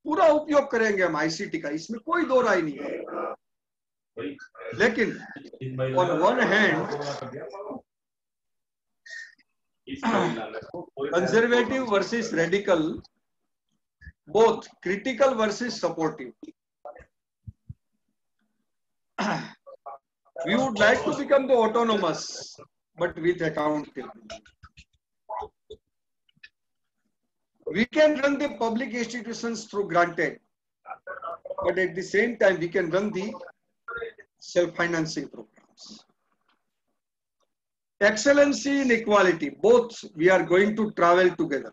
B: पूरा उपयोग करेंगे हम आईसीटी का, इसमें कोई दो राय नहीं है। लेकिन on one hand conservative versus radical, both critical versus supportive. We would like to become the autonomous, but with accountability. We can run the public institutions through granted, but at the same time, we can run the self-financing programs. Excellency and equality, both we are going to travel together.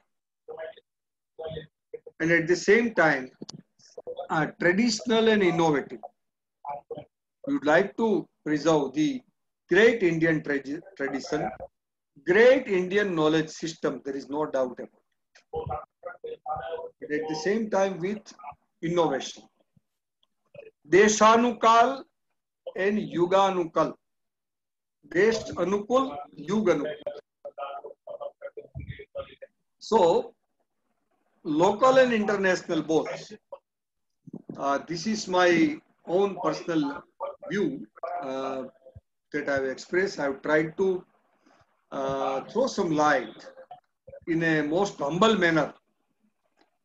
B: And at the same time, traditional and innovative. We would like to preserve the great Indian tradition, great Indian knowledge system, there is no doubt about it. But at the same time with innovation. Deshanukal and Yuganukal. Desh Anukul, Yug Anukul. So, local and international both. This is my own personal view that I have expressed. I have tried to throw some light in a most humble manner.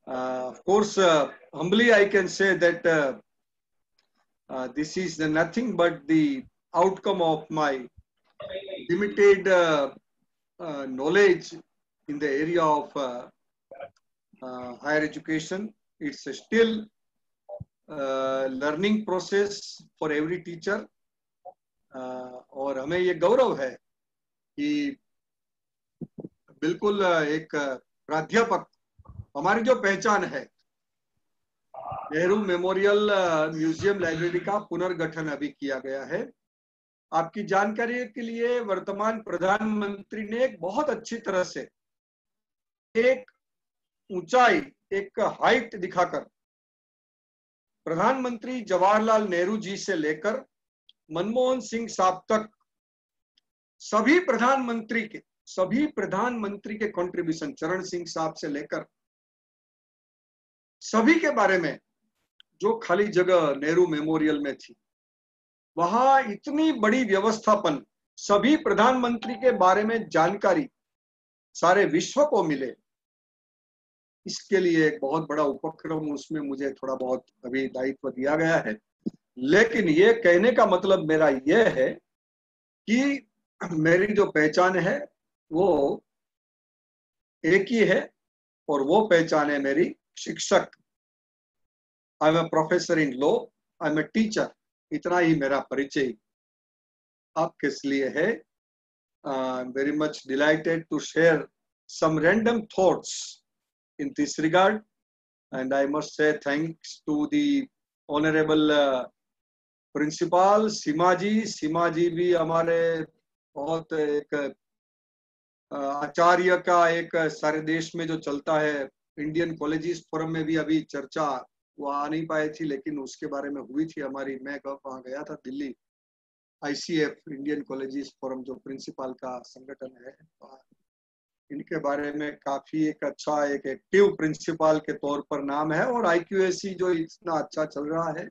B: Of course, humbly I can say that this is nothing but the outcome of my limited knowledge in the area of higher education. It's still learning process for every teacher. और हमें ये गौरव है कि बिल्कुल एक प्राध्यापक, हमारी जो पहचान है, नेहरू मेमोरियल म्यूजियम लाइब्रेरी का पुनर्गठन अभी किया गया है। आपकी जानकारी के लिए वर्तमान प्रधानमंत्री ने एक बहुत अच्छी तरह से एक ऊंचाई, एक हाइट दिखाकर प्रधानमंत्री जवाहरलाल नेहरू जी से लेकर मनमोहन सिंह साहब तक सभी प्रधानमंत्री के कंट्रीब्यूशन, चरण सिंह साहब से लेकर सभी के बारे में जो खाली जगह नेहरू मेमोरियल में थी, वहां इतनी बड़ी व्यवस्थापन, सभी प्रधानमंत्री के बारे में जानकारी सारे विश्व को मिले, इसके लिए एक बहुत बड़ा उपक्रम, उसमें मुझे थोड़ा बहुत अभी दायित्व दिया गया है। लेकिन ये कहने का मतलब मेरा यह है कि मेरी जो पहचान है वो एक ही है, और वो पहचान है मेरी शिक्षक। I am a professor in law, I am a teacher, इतना ही मेरा परिचय आपके लिए है। I am very much delighted to share some random thoughts in this regard, and I must say thanks to the honorable principal Seema ji भी हमारे बहुत एक आचार्य का एक सारे देश में जो चलता है, इंडियन कॉलेजेस फोरम में भी अभी चर्चा वो आ नहीं पाई थी, लेकिन उसके बारे में हुई थी हमारी, मैं वहां गया था Delhi, ICF Indian colleges forum जो प्रिंसिपल का संगठन है, इनके बारे में काफी एक अच्छा एक एक्टिव प्रिंसिपल के तौर पर नाम है। और IQAC जो इतना अच्छा चल रहा है,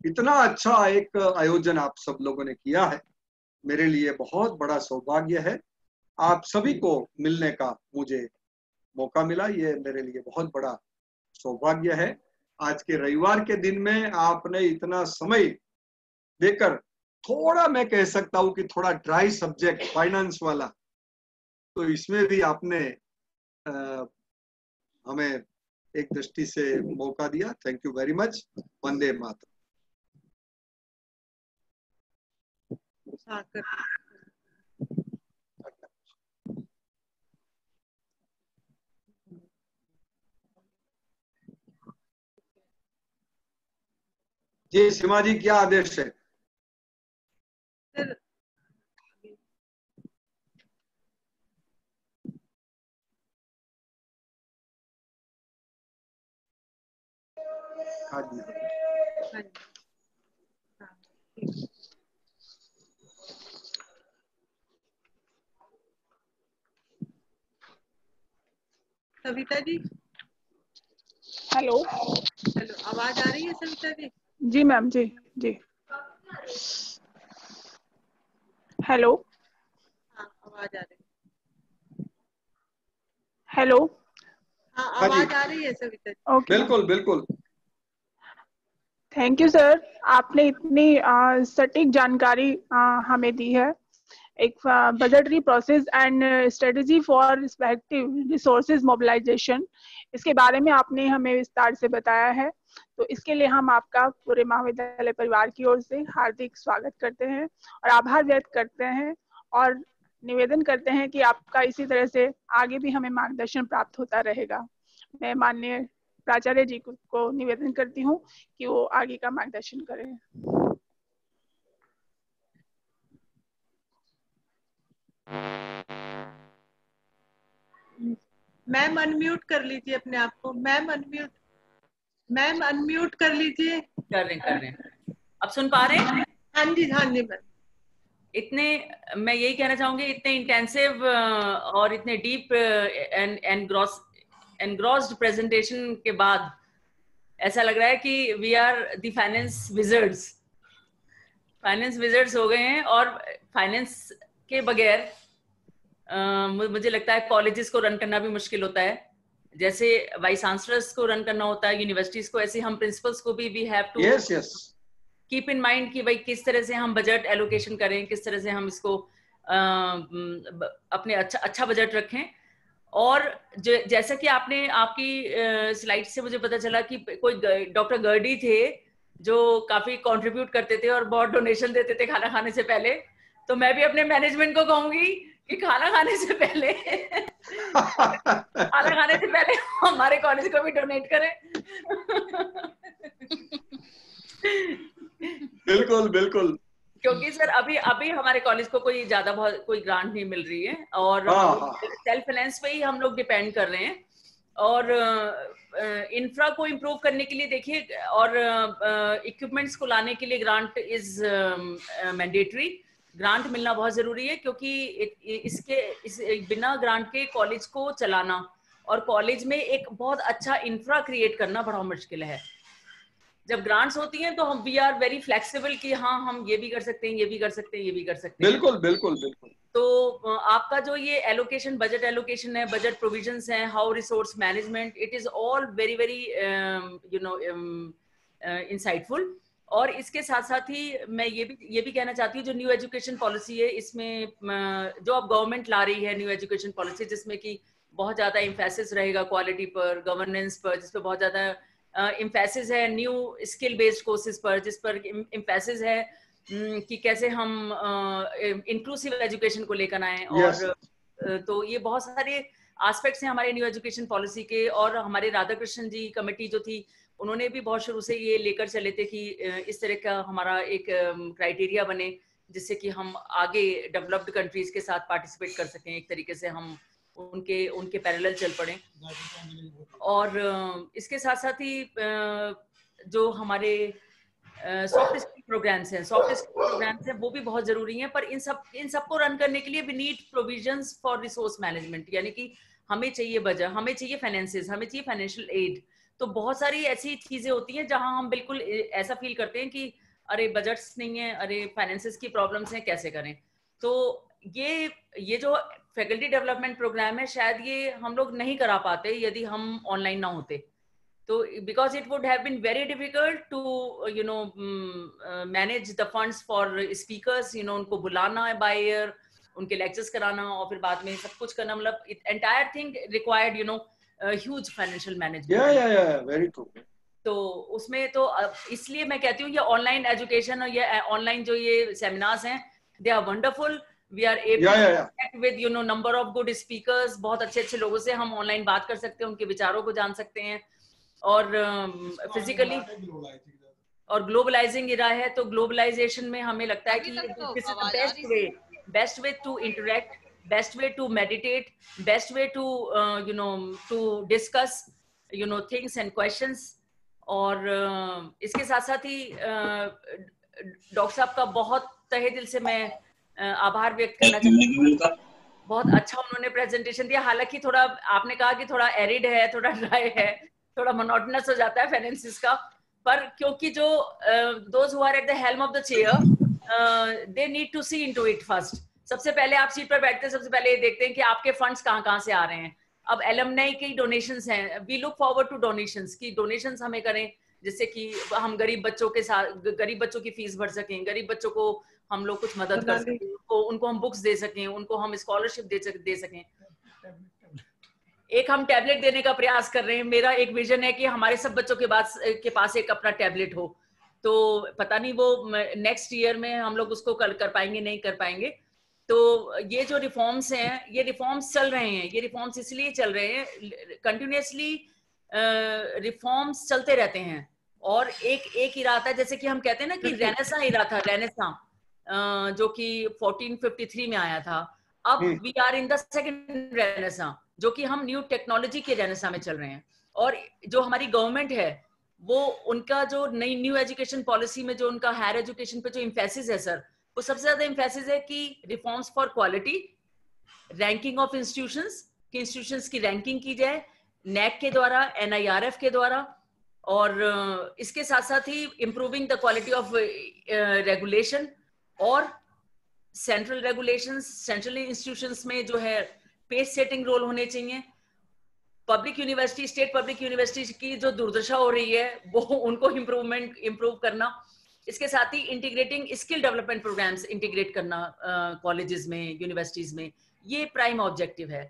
B: इतना अच्छा एक आयोजन आप सब लोगों ने किया है, मेरे लिए बहुत बड़ा सौभाग्य है। आप सभी को मिलने का मुझे मौका मिला, ये मेरे लिए बहुत बड़ा सौभाग्य है। आज के रविवार के दिन में आपने इतना समय देकर, थोड़ा मैं कह सकता हूं कि थोड़ा ड्राई सब्जेक्ट फाइनेंस वाला, तो इसमें भी आपने हमें एक दृष्टि से मौका दिया। Thank you very much. Vande Mataram. जी सीमा जी, क्या आदेश है? हाँ जी,
C: सविता जी,
D: हेलो।
C: हेलो, आवाज आ रही है सविता जी?
D: जी मैम, जी जी। हेलो
C: हाँ, आवाज आ रही है।
D: हेलो।
C: हाँ,
B: हाँ जी,
C: आवाज आ रही है सविता जी।
D: ओके,
B: बिल्कुल बिल्कुल।
D: थैंक यू सर, आपने इतनी सटीक जानकारी हमें दी है। एक budgetary process and strategy for respective resources mobilisation, इसके बारे में आपने हमें विस्तार से बताया है। तो इसके लिए हम आपका पूरे महाविद्यालय परिवार की ओर से हार्दिक स्वागत करते हैं और आभार व्यक्त करते हैं, और निवेदन करते हैं कि आपका इसी तरह से आगे भी हमें मार्गदर्शन प्राप्त होता रहेगा। मैं माननीय प्राचार्य जी को निवेदन करती हूँ कि वो आगे का मार्गदर्शन करें।
C: मैम अनम्यूट कर लीजिए अपने आप को। मैम अनम्यूट कर लीजिए।
A: कर रहे हैं। अब सुन पा रहे हैं?
C: हाँ जी, हाँ जी मैम।
A: इतने, मैं यही कहना चाहूंगी, इतने इंटेंसिव और इतने डीप एनग्रॉस्ड प्रेजेंटेशन के बाद ऐसा लग रहा है कि we are the finance wizards हो गए हैं। और फाइनेंस के बगैर मुझे लगता है कॉलेजेस को रन करना भी मुश्किल होता है। जैसे वाइस चांसलर्स को रन करना होता है यूनिवर्सिटीज को, ऐसे हम प्रिंसिपल्स को भी we have to
B: yes
A: keep in mind कि भाई किस तरह से हम बजट एलोकेशन करें, किस तरह से हम इसको अपने अच्छा बजट रखें। और जैसा कि आपने आपकी स्लाइड से मुझे पता चला कि कोई डॉक्टर गर्डी थे जो काफी कंट्रीब्यूट करते थे और बहुत डोनेशन देते थे खाना खाने से पहले। तो मैं भी अपने मैनेजमेंट को कहूंगी कि खाना खाने से पहले हमारे कॉलेज को भी डोनेट करें।
B: बिल्कुल बिल्कुल।
A: क्योंकि सर अभी हमारे कॉलेज को कोई ज्यादा बहुत कोई ग्रांट नहीं मिल रही है और सेल्फ फाइनेंस पे ही हम लोग डिपेंड कर रहे हैं। और इंफ्रा को इम्प्रूव करने के लिए देखिए, और इक्विपमेंट्स को लाने के लिए ग्रांट इज मैंडेटरी। ग्रांट मिलना बहुत जरूरी है, क्योंकि बिना ग्रांट के कॉलेज को चलाना और कॉलेज में एक बहुत अच्छा इंफ्रा क्रिएट करना बड़ा मुश्किल है। जब ग्रांट्स होती हैं तो हम वी आर वेरी फ्लेक्सिबल कि हाँ हम ये भी कर सकते हैं, ये भी कर सकते हैं, ये भी कर सकते हैं।
B: बिल्कुल बिल्कुल बिल्कुल।
A: तो आपका जो ये एलोकेशन, बजट एलोकेशन है, बजट प्रोविजंस हैं, how resource management, it is all very very insightful. और इसके साथ साथ ही मैं ये भी कहना चाहती हूँ, जो न्यू एजुकेशन पॉलिसी है, इसमें जो अब गवर्नमेंट ला रही है न्यू एजुकेशन पॉलिसी, जिसमें कि बहुत ज्यादा इम्फेसिस रहेगा क्वालिटी पर, गवर्नेंस पर, जिस पर बहुत ज्यादा इम्फेसिस है, न्यू स्किल बेस्ड कोर्सेज पर, जिस पर इम्फेसिस है कि कैसे हम इंक्लूसिव एजुकेशन को लेकर आए। और तो ये बहुत सारे एस्पेक्ट्स हैं हमारे न्यू एजुकेशन पॉलिसी के। और हमारे राधाकृष्णन जी कमेटी जो थी, उन्होंने भी बहुत शुरू से ये लेकर चले थे कि इस तरह का हमारा एक क्राइटेरिया बने, जिससे कि हम आगे डेवलप्ड कंट्रीज के साथ पार्टिसिपेट कर सकें, एक तरीके से हम उनके पैरेलल चल पड़े। और इसके साथ साथ ही जो हमारे सॉफ्ट स्किल प्रोग्राम्स हैं वो भी बहुत जरूरी हैं। पर इन सबको रन करने के लिए we need provisions for resource management, यानी कि हमें चाहिए बजट, हमें चाहिए फाइनेंसेस, हमें चाहिए फाइनेंशियल एड। तो बहुत सारी ऐसी चीजें होती हैं जहां हम बिल्कुल ऐसा फील करते हैं कि अरे बजट्स नहीं है, अरे फाइनेंसेस की प्रॉब्लम्स हैं, कैसे करें। तो ये जो फैकल्टी डेवलपमेंट प्रोग्राम है, शायद ये हम लोग नहीं करा पाते यदि हम ऑनलाइन ना होते। तो because it would have been very difficult to manage the funds for speakers, उनको बुलाना है by ear, उनके lectures कराना और फिर बाद में सब कुछ करना, मतलब entire thing required huge financial management.
B: yeah very true.
A: तो उसमें तो इसलिए मैं कहती हूँ ये ऑनलाइन एजुकेशन और ये ऑनलाइन जो ये सेमिनार्स हैं, they are wonderful. We are able to connect with number of good speakers. बहुत अच्छे लोगों से हम ऑनलाइन बात कर सकते हैं, उनके विचारों को जान सकते हैं। और फिजिकली और ग्लोबलाइजिंग इरा है, तो ग्लोबलाइजेशन में हमें लगता है कि this is the best way to interact, best way to meditate, best way to to discuss things and questions. और इसके साथ साथ ही डॉक्टर साहब का बहुत तहे दिल से मैं आभार व्यक्त करना चाहती हूँ बहुत अच्छा उन्होंने प्रेजेंटेशन दिया। हालांकि थोड़ा आपने कहा कि थोड़ा एरिड है, थोड़ा ड्राई है, थोड़ा मोनोटोनस हो जाता है फाइनेंसिस का, पर क्योंकि जो those who are at the helm of the chair they need to see into it first. सबसे पहले आप सीट पर बैठते हैं, सबसे पहले ये देखते हैं कि आपके फंड्स कहाँ से आ रहे हैं। अब एलुमनाई की डोनेशंस हैं, we look forward to donations, की डोनेशंस हमें करें जिससे कि हम गरीब बच्चों के साथ, गरीब बच्चों की फीस भर सकें, गरीब बच्चों को हम लोग कुछ मदद कर सकें, उनको हम बुक्स दे सकें, उनको हम स्कॉलरशिप दे सकें। एक हम टैबलेट देने का प्रयास कर रहे हैं। मेरा एक विजन है कि हमारे सब बच्चों के पास एक अपना टैबलेट हो। तो पता नहीं वो नेक्स्ट ईयर में हम लोग उसको कर पाएंगे नहीं कर पाएंगे। तो ये जो रिफॉर्म्स हैं, ये रिफॉर्म्स चल रहे हैं, ये रिफॉर्म्स इसलिए चल रहे हैं, कंटिन्यूसली रिफॉर्म्स चलते रहते हैं। और एक इरा था, जैसे कि हम कहते हैं ना कि रेनेसा इरा था, रेनेसा जो कि 1453 में आया था। अब we are in the second renaissance, जो कि हम न्यू टेक्नोलॉजी के रेनेसा में चल रहे हैं। और जो हमारी गवर्नमेंट है वो उनका जो नई न्यू एजुकेशन पॉलिसी में जो उनका हायर एजुकेशन पे जो एम्फेसिस है सर, वो सबसे ज्यादा एम्फेसिस है कि reforms for quality, ranking of institutions, कि इंस्टीट्यूशंस की रैंकिंग की जाए नैक के द्वारा, NIRF के द्वारा, और इसके साथ साथ ही improving the quality of regulation और सेंट्रल रेगुलेशंस, सेंट्रल इंस्टीट्यूशंस में जो है पेस सेटिंग रोल होने चाहिए। Public university, state public university की जो दुर्दशा हो रही है वो उनको इम्प्रूव करना। इसके साथ ही integrating skill development programmes integrate करना कॉलेजेस में, यूनिवर्सिटीज में, ये प्राइम ऑब्जेक्टिव है।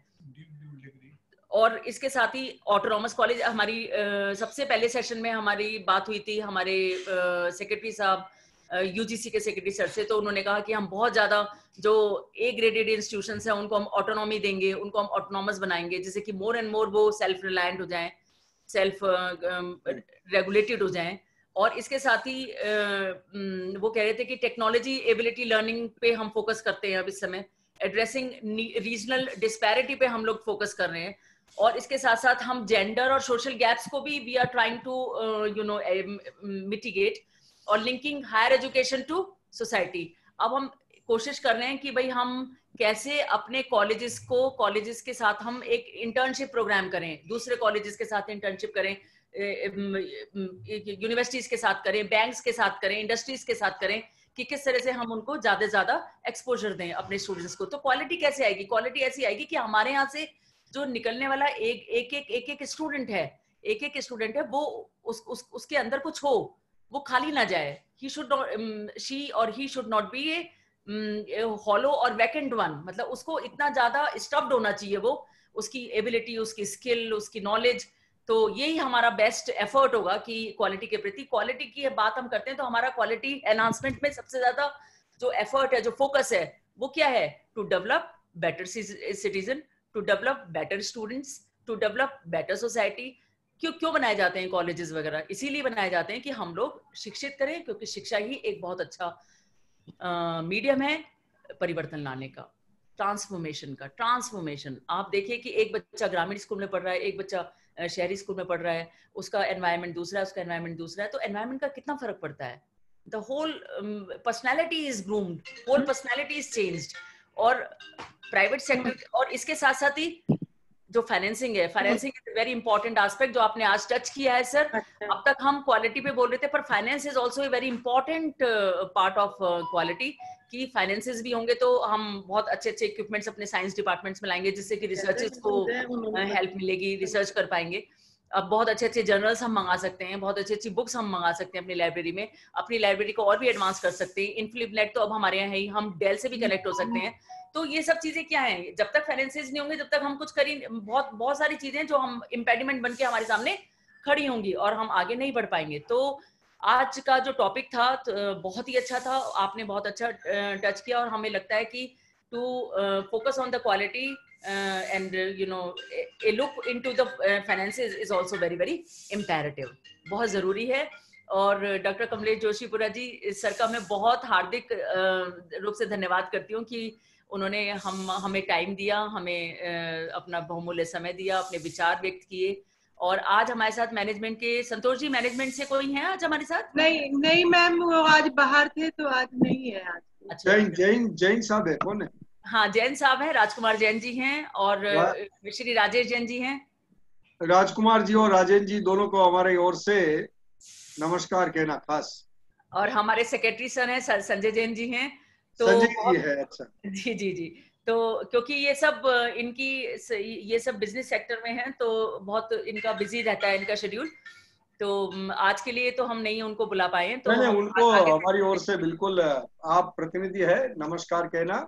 A: और इसके साथ ही ऑटोनॉमस कॉलेज, हमारी सबसे पहले सेशन में हमारी बात हुई थी हमारे सेक्रेटरी साहब, UGC के सेक्रेटरी सर से, तो उन्होंने कहा कि हम बहुत ज्यादा जो A ग्रेडेड इंस्टीट्यूशंस हैं उनको हम ऑटोनॉमी देंगे, उनको हम ऑटोनॉमस बनाएंगे, जिससे कि मोर एंड मोर वो सेल्फ रिलायंट हो जाएं, सेल्फ रेगुलेटेड हो जाएं। और इसके साथ ही वो कह रहे थे कि टेक्नोलॉजी एबिलिटी लर्निंग पे हम फोकस करते हैं अब इस समय, एड्रेसिंग रीजनल डिस्पैरिटी पे हम लोग फोकस कर रहे हैं। और इसके साथ साथ हम जेंडर और सोशल गैप्स को भी we are trying to mitigate, और linking higher education to society. अब हम कोशिश कर रहे हैं कि भाई हम कैसे अपने कॉलेजेस के साथ हम एक इंटर्नशिप प्रोग्राम करें, दूसरे कॉलेजेस के साथ इंटर्नशिप करें, यूनिवर्सिटीज के साथ करें, बैंक्स के साथ करें, इंडस्ट्रीज के साथ करें, कि किस तरह से हम उनको ज्यादा से ज्यादा एक्सपोजर दें अपने स्टूडेंट्स को। तो क्वालिटी कैसे आएगी? क्वालिटी ऐसी आएगी कि हमारे यहाँ से जो निकलने वाला एक स्टूडेंट है वो उसके अंदर कुछ हो, वो खाली ना जाए। शी और he should not be A hollow और वैकेंट वन, मतलब उसको इतना ज्यादा स्टफ्ड होना चाहिए वो, उसकी एबिलिटी, उसकी स्किल, उसकी नॉलेज। तो यही हमारा बेस्ट एफर्ट होगा कि क्वालिटी के प्रति, क्वालिटी की बात हम करते हैं तो हमारा क्वालिटी एनहांसमेंट में सबसे ज्यादा जो एफर्ट है, जो फोकस है, वो क्या है? To develop better citizen, to develop better students, to develop better society. क्यों बनाए जाते हैं कॉलेजेस वगैरह? इसीलिए बनाए जाते हैं कि हम लोग शिक्षित करें, क्योंकि शिक्षा ही एक बहुत अच्छा मीडियम है परिवर्तन लाने का, ट्रांसफॉर्मेशन। आप देखिए कि एक बच्चा ग्रामीण स्कूल में पढ़ रहा है, एक बच्चा शहरी स्कूल में पढ़ रहा है, उसका एनवायरनमेंट दूसरा है, उसका एनवायरनमेंट दूसरा है, तो एनवायरनमेंट का कितना फर्क पड़ता है। The whole personality is groomed, whole personality is changed. और प्राइवेट सेक्टर, और इसके साथ साथ ही जो फाइनेंसिंग है, financing is very important aspect, जो आपने आज टच किया है सर। अब तक हम क्वालिटी पे बोल रहे थे, पर finance is also a very important part of quality, कि फाइनेंसेस भी होंगे तो हम बहुत अच्छे इक्विपमेंट्स अपने साइंस डिपार्टमेंट्स में लाएंगे, जिससे कि रिसर्चेस को हेल्प मिलेगी, रिसर्च कर पाएंगे। अब बहुत अच्छे जर्नल्स हम मंगा सकते हैं, बहुत अच्छी बुक्स हम मंगा सकते हैं अपनी लाइब्रेरी में, अपनी लाइब्रेरी को और भी एडवांस कर सकते हैं। इनफ्लिपनेट तो अब हमारे यहाँ है ही, हम डेल से भी कनेक्ट हो सकते हैं। तो ये सब चीजें क्या हैं, जब तक फाइनेंसेस नहीं होंगे, जब तक हम कुछ करें, बहुत सारी चीजें जो हम इम्पेडिमेंट बन के हमारे सामने खड़ी होंगी और हम आगे नहीं बढ़ पाएंगे। तो आज का जो टॉपिक था तो बहुत ही अच्छा था, आपने बहुत अच्छा टच किया, और हमें लगता है कि to focus on the quality and a look into the finances is also very very imperative, बहुत जरूरी है। और डॉक्टर कमलेश जोशीपुरा जी सर का मैं बहुत हार्दिक रूप से धन्यवाद करती हूँ कि उन्होंने हमें टाइम दिया, हमें अपना बहुमूल्य समय दिया, अपने विचार व्यक्त किए। और आज हमारे साथ मैनेजमेंट के संतोष जी, मैनेजमेंट से कोई है आज हमारे साथ?
C: नहीं मैम, वो आज बाहर थे तो आज नहीं है। आज
B: अच्छा, जैन साहब है, कौन है?
A: हाँ, जैन साहब हैं, राजकुमार जैन जी हैं और श्री राजेश जैन जी हैं।
B: राजकुमार जी और राजेश जी दोनों को हमारी ओर से नमस्कार कहना खास।
A: और हमारे सेक्रेटरी सर हैं, संजय जैन जी हैं। तो
B: संजय जी है, अच्छा।
A: जी जी जी। तो क्योंकि ये सब ये सब बिजनेस सेक्टर में हैं, तो बहुत इनका बिजी रहता है इनका शेड्यूल। तो आज के लिए तो हम नहीं उनको बुला पाए हैं। तो
B: नहीं,
A: हम
B: उनको हमारी ओर से बिल्कुल आप प्रतिनिधि है, नमस्कार कहना।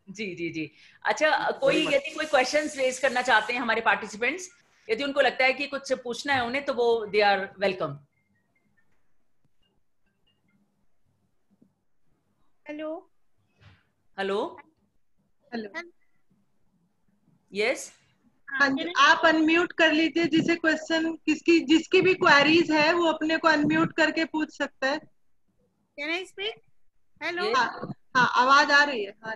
A: जी जी जी। अच्छा, यदि कोई क्वेश्चंस रेज करना चाहते हैं हमारे पार्टिसिपेंट्स, यदि उनको लगता है कि कुछ पूछना है उन्हें, तो वो they are welcome.
E: Hello
A: hello
C: hello,
A: yes.
C: हाँ जी, आप अनम्यूट कर लीजिए। जिसकी भी क्वेरीज है वो अपने को अनम्यूट करके पूछ सकता है।
E: Can I speak? हेलो।
C: हाँ, आवाज आ रही है। हाँ,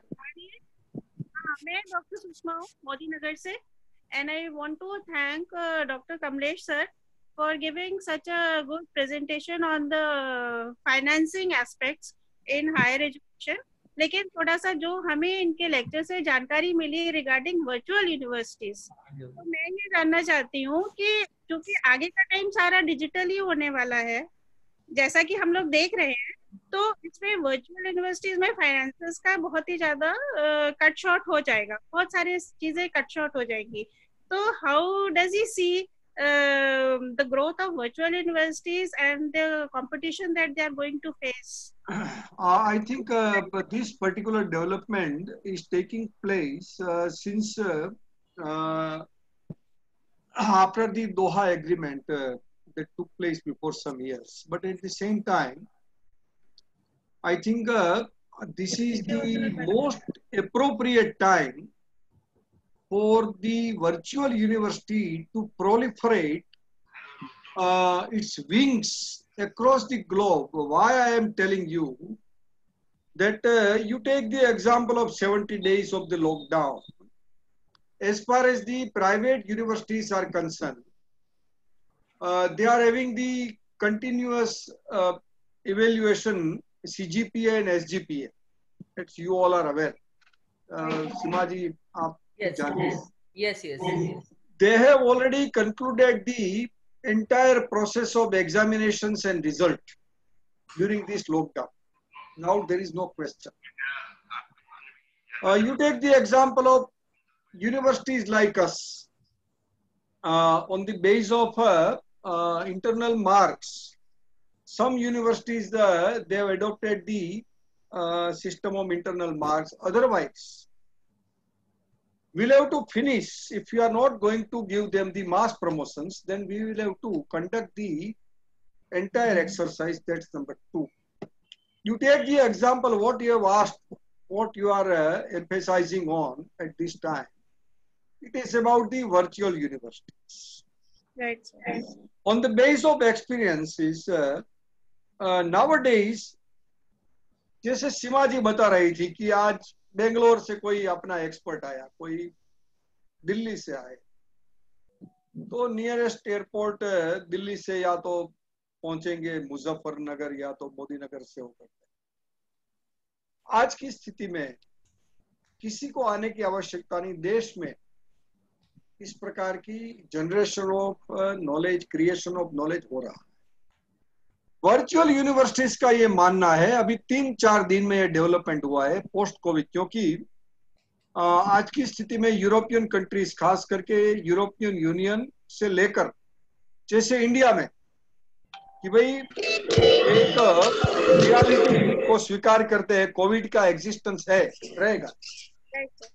E: मैं डॉक्टर सुषमा हूँ, मोदी नगर से, and I want to thank doctor Kamlesh sir for giving such a good presentation on the financing aspects in higher education. लेकिन थोड़ा सा जो हमें इनके लेक्चर से जानकारी मिली रिगार्डिंग वर्चुअल यूनिवर्सिटीज, तो मैं ये जानना चाहती हूँ कि क्योंकि आगे का टाइम सारा डिजिटल ही होने वाला है, जैसा कि हम लोग देख रहे हैं, तो इसमें वर्चुअल यूनिवर्सिटीज में फाइनेंसेस का बहुत ही ज्यादा कट शॉर्ट हो जाएगा, बहुत सारी चीजें कट शॉर्ट हो जाएंगी। तो how does he see the growth of virtual universities and the competition that they are going to face?
B: I think this particular development is taking place since after the Doha agreement that took place before some years. But at the same time, I think this is the most appropriate time for the virtual university to proliferate its wings across the globe. Why I am telling you that you take the example of 70 days of the lockdown. As far as the private universities are concerned, they are having the continuous evaluation CGPA and SGPA. That's you all are aware. Simaji,
A: yes.
B: They have already concluded the entire process of examinations and result during this lockdown. Now there is no question. You take the example of universities like us. On the base of internal marks, some universities they have adopted the system of internal marks. Otherwise, we'll have to finish. If you are not going to give them the mass promotions, then we will have to conduct the entire exercise. That's number 2. You take the example what you have asked, what you are emphasizing on at this time. It is about the virtual universities.
E: Right.
B: On the base of experiences, nowadays, जैसे सीमा जी बता रही थी कि आज बेंगलोर से कोई अपना expert आया, कोई दिल्ली से आए, तो नियरेस्ट एयरपोर्ट दिल्ली से या तो पहुंचेंगे मुजफ्फरनगर या तो मोदी नगर से होकर। आज की स्थिति में किसी को आने की आवश्यकता नहीं। देश में इस प्रकार की generation of knowledge, creation of knowledge हो रहा है। वर्चुअल यूनिवर्सिटीज का ये मानना है, अभी 3-4 दिन में ये डेवलपमेंट हुआ है पोस्ट कोविड, क्योंकि आज की स्थिति में यूरोपियन कंट्रीज, खास करके यूरोपियन यूनियन से लेकर जैसे इंडिया में कि भाई एक रियलिटी को स्वीकार करते हैं, कोविड का एग्जिस्टेंस है, रहेगा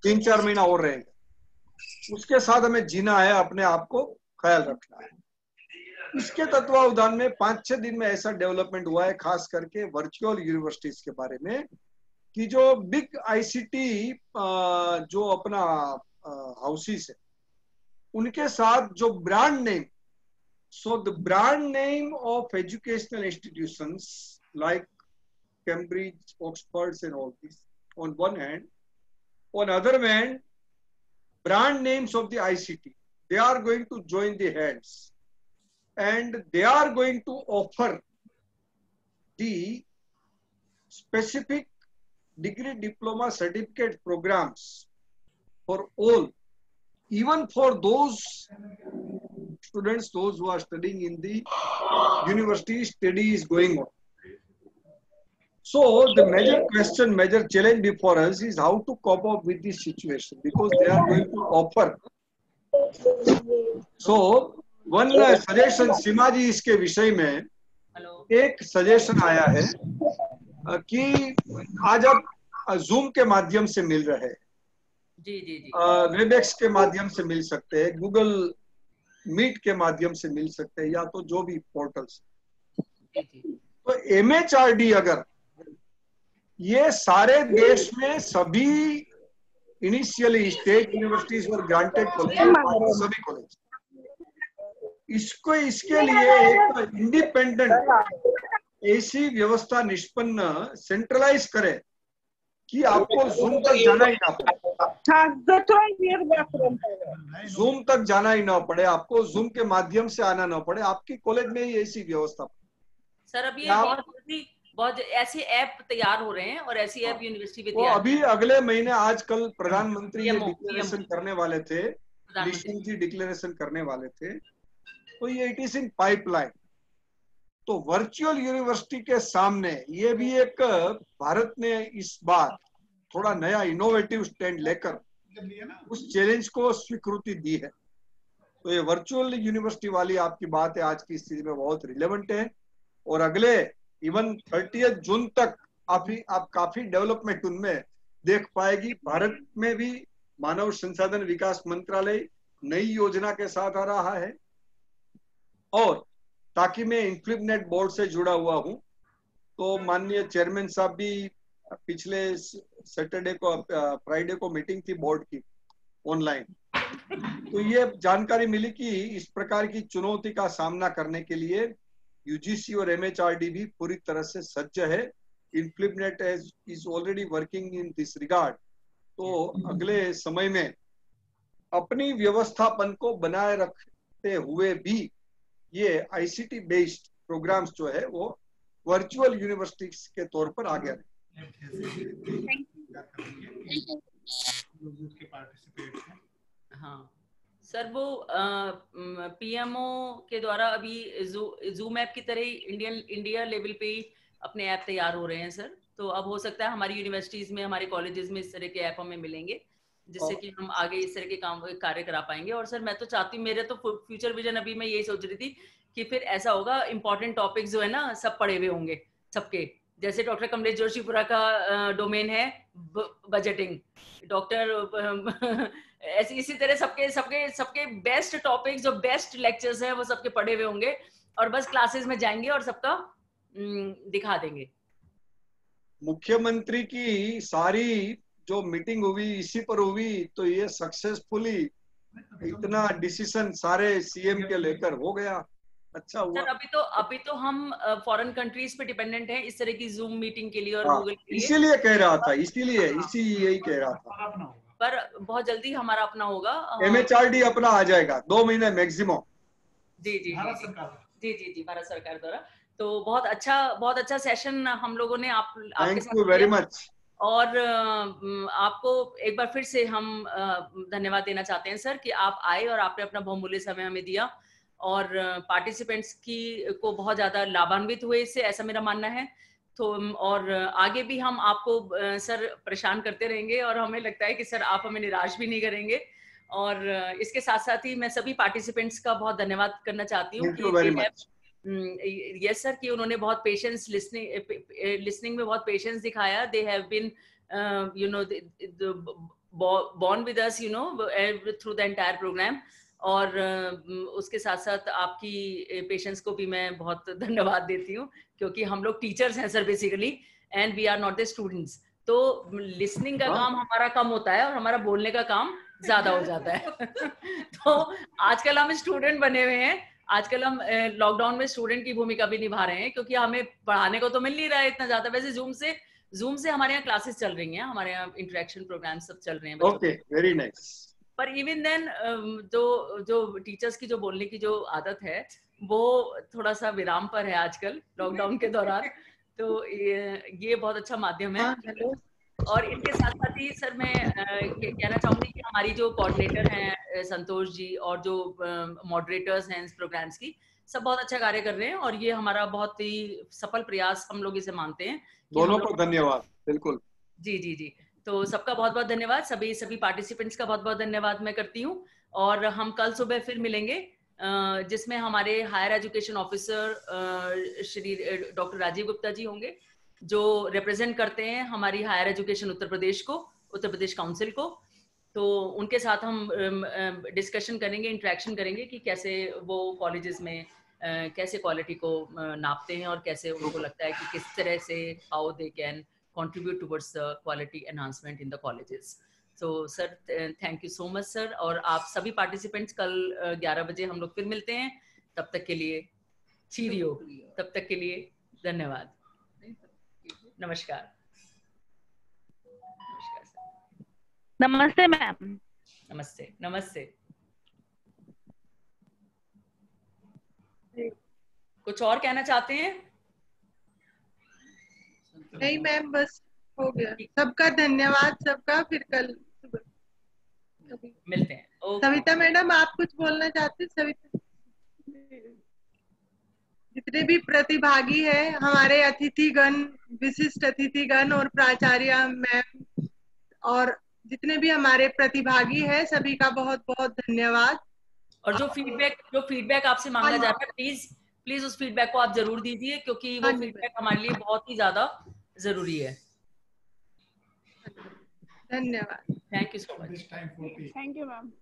B: 3-4 महीना और रहेगा, उसके साथ हमें जीना है, अपने आप को ख्याल रखना है। इसके तत्वावधान में 5-6 दिन में ऐसा डेवलपमेंट हुआ है, खास करके वर्चुअल यूनिवर्सिटीज के बारे में, कि जो बिग आईसीटी जो अपना हाउसेस है उनके साथ जो brand name, so the brand name of educational institutions like Cambridge, Oxford and all this on one hand, on other hand brand names of the ICT, they are going to join the hands and they are going to offer the specific degree diploma certificate programs for all, even for those students, those who are studying in the university, study is going on. So the major question, major challenge before us is how to cope up with this situation, because they are going to offer. So one suggestion, सीमा जी इसके विषय में एक suggestion आया है कि आज आप zoom के माध्यम से मिल रहे हैं, वेबएक्स के माध्यम से मिल सकते हैं, गूगल मीट के माध्यम से मिल सकते हैं, या तो जो भी पोर्टल्स। तो MHRD अगर ये सारे देश में सभी इनिशियली स्टेट यूनिवर्सिटीज और ग्रांटेड कॉलेज, सभी कॉलेज, इसके लिए एक इंडिपेंडेंट ऐसी व्यवस्था निष्पन्न सेंट्रलाइज करे कि आपको जूम तक जाना ही ना पड़े, जूम तक जाना ही ना पड़े, आपको जूम के माध्यम से आना ना पड़े, आपकी कॉलेज में ही ऐसी व्यवस्था।
A: सर अभी बहुत ऐसे ऐप तैयार हो रहे हैं और ऐसी ऐप यूनिवर्सिटी में तैयार।
B: अभी अगले महीने आजकल प्रधानमंत्री डिक्लेरेशन करने वाले थे, निशंक जी डिक्लेरेशन करने वाले थे, तो ये इट इज इन पाइपलाइन। तो वर्चुअल यूनिवर्सिटी के सामने ये भी एक भारत ने इस बार थोड़ा नया इनोवेटिव स्टैंड लेकर उस चैलेंज को स्वीकृति दी है। तो ये वर्चुअल यूनिवर्सिटी वाली आपकी बात है आज की स्थिति में बहुत रिलेवेंट है, और अगले इवन 30 जून तक आप काफी डेवलपमेंट उनमें देख पाएगी। भारत में भी मानव संसाधन विकास मंत्रालय नई योजना के साथ आ रहा है, और ताकि मैं इनफ्लिपनेट बोर्ड से जुड़ा हुआ हूं, तो माननीय चेयरमैन साहब भी पिछले सैटरडे को, फ्राइडे को मीटिंग थी बोर्ड की ऑनलाइन, तो ये जानकारी मिली कि इस प्रकार की चुनौती का सामना करने के लिए UGC और MHRD भी पूरी तरह से सज्ज है। INFLIBNET is already working in this regard. तो अगले समय में अपनी व्यवस्थापन को बनाए रखते हुए भी ये ICT बेस्ड प्रोग्राम्स जो है वो वर्चुअल यूनिवर्सिटी के तौर पर आगे आ रहे।
A: हाँ सर, वो PMO के द्वारा अभी जूम ऐप की तरह ही इंडिया लेवल पे ही अपने ऐप तैयार हो रहे हैं सर। तो अब हो सकता है हमारी यूनिवर्सिटीज में, हमारे कॉलेजेस में इस तरह के ऐप हमें मिलेंगे, जिससे कि हम आगे इस तरह के कार्य करा पाएंगे। और सर मैं तो चाहती हूँ, मेरे तो फ्यूचर विजन अभी मैं यही सोच रही थी कि फिर ऐसा होगा, इंपॉर्टेंट टॉपिक्स जो है ना सब पढ़े हुए होंगे सबके। जैसे डॉक्टर कमलेश जोशीपुरा का डोमेन है बजटिंग, डॉक्टर ऐसी इसी तरह सबके बेस्ट टॉपिक्स, जो बेस्ट लेक्चर्स हैं वो सबके पढ़े हुए होंगे, और बस क्लासेस में जाएंगे और सबका दिखा देंगे।
B: मुख्यमंत्री की सारी जो मीटिंग हुई इसी पर हुई, तो ये सक्सेसफुली इतना डिसीजन सारे CM के लेकर हो गया, अच्छा हुआ।
A: सर अभी तो हम फॉरेन कंट्रीज पे डिपेंडेंट हैं इस तरह की जूम मीटिंग के लिए और गूगल के लिए,
B: इसीलिए कह रहा था, यही कह रहा था।
A: पर बहुत जल्दी हमारा अपना होगा,
B: MHRD अपना आ जाएगा 2 महीने मैक्सिमम।
A: जी भारत सरकार द्वारा। तो बहुत अच्छा सेशन हम लोगों ने आपके साथ। Thank
B: you very much.
A: और आपको एक बार फिर से हम धन्यवाद देना चाहते हैं सर कि आप आए और आपने अपना बहुमूल्य समय हमें दिया, और पार्टिसिपेंट्स को बहुत ज्यादा लाभान्वित हुए इससे, ऐसा मेरा मानना है। तो और आगे भी हम आपको सर परेशान करते रहेंगे, और हमें लगता है कि सर आप हमें निराश भी नहीं करेंगे। और इसके साथ साथ ही मैं सभी पार्टिसिपेंट्स का बहुत धन्यवाद करना चाहती हूँ कि यस सर, कि उन्होंने बहुत पेशेंस, लिसनिंग में बहुत पेशेंस दिखाया। They have been born with us through the entire program। और उसके साथ साथ आपकी पेशेंस को भी मैं बहुत धन्यवाद देती हूँ, क्योंकि हम लोग टीचर्स हैं sir basically, and we are not the students. तो लिसनिंग का काम हमारा कम होता है और हमारा बोलने का काम ज्यादा हो जाता है। तो आजकल हम स्टूडेंट बने हुए हैं, आजकल हम लॉकडाउन में स्टूडेंट की भूमिका भी निभा रहे हैं, क्योंकि हमें पढ़ाने को तो मिल नहीं रहा है इतना ज्यादा। वैसे जूम से हमारे यहाँ क्लासेस चल रही हैं, हमारे यहाँ इंटरेक्शन प्रोग्राम सब चल रहे हैं।
B: Okay, very nice.
A: पर इवन देन जो टीचर्स की जो बोलने की जो आदत है वो थोड़ा सा विराम पर है आजकल लॉकडाउन के दौरान। तो ये बहुत अच्छा माध्यम है। और इनके साथ साथ ही सर मैं कहना चाहूंगी कि हमारी जो कोऑर्डिनेटर हैं संतोष जी और जो मॉडरेटर्स हैं इस प्रोग्राम्स की, सब बहुत अच्छा कार्य कर रहे हैं और ये हमारा बहुत ही सफल प्रयास हम लोग इसे मानते हैं।
B: दोनों को धन्यवाद। बिल्कुल
A: जी जी जी। तो सबका बहुत बहुत धन्यवाद, सभी पार्टिसिपेंट्स का बहुत बहुत धन्यवाद मैं करती हूँ। और हम कल सुबह फिर मिलेंगे जिसमें हमारे higher education officer Shri doctor Rajeev Gupta ji होंगे, जो रिप्रेजेंट करते हैं हमारी हायर एजुकेशन उत्तर प्रदेश को, उत्तर प्रदेश काउंसिल को। तो उनके साथ हम डिस्कशन करेंगे, इंटरेक्शन करेंगे कि कैसे वो कॉलेजेस में कैसे क्वालिटी को नापते हैं और कैसे उनको लगता है कि किस तरह से how they can contribute towards the quality enhancement in the colleges. So sir, thank you so much sir, और आप सभी participants कल 11 बजे हम लोग फिर मिलते हैं। तब तक के लिए cheerio, तब तक के लिए धन्यवाद, नमस्कार। नमस्कार सर।
E: नमस्ते मैम।
A: नमस्ते नमस्ते। कुछ और कहना चाहते हैं?
C: नहीं मैम, बस हो गया। सबका धन्यवाद, सबका। फिर कल सुबह
A: मिलते हैं।
C: सविता मैडम, आप कुछ बोलना चाहते हैं? सविता, जितने भी प्रतिभागी हैं, हमारे अतिथिगण, विशिष्ट अतिथिगण और प्राचार्य मैम और जितने भी हमारे प्रतिभागी हैं, सभी का बहुत बहुत धन्यवाद।
A: और जो फीडबैक आपसे मांगा जा रहा है, प्लीज उस फीडबैक को आप जरूर दीजिए, क्योंकि वो फीडबैक हमारे लिए बहुत ही ज्यादा जरूरी है।
C: धन्यवाद।
A: Thank you so much.
D: Thank you ma'am.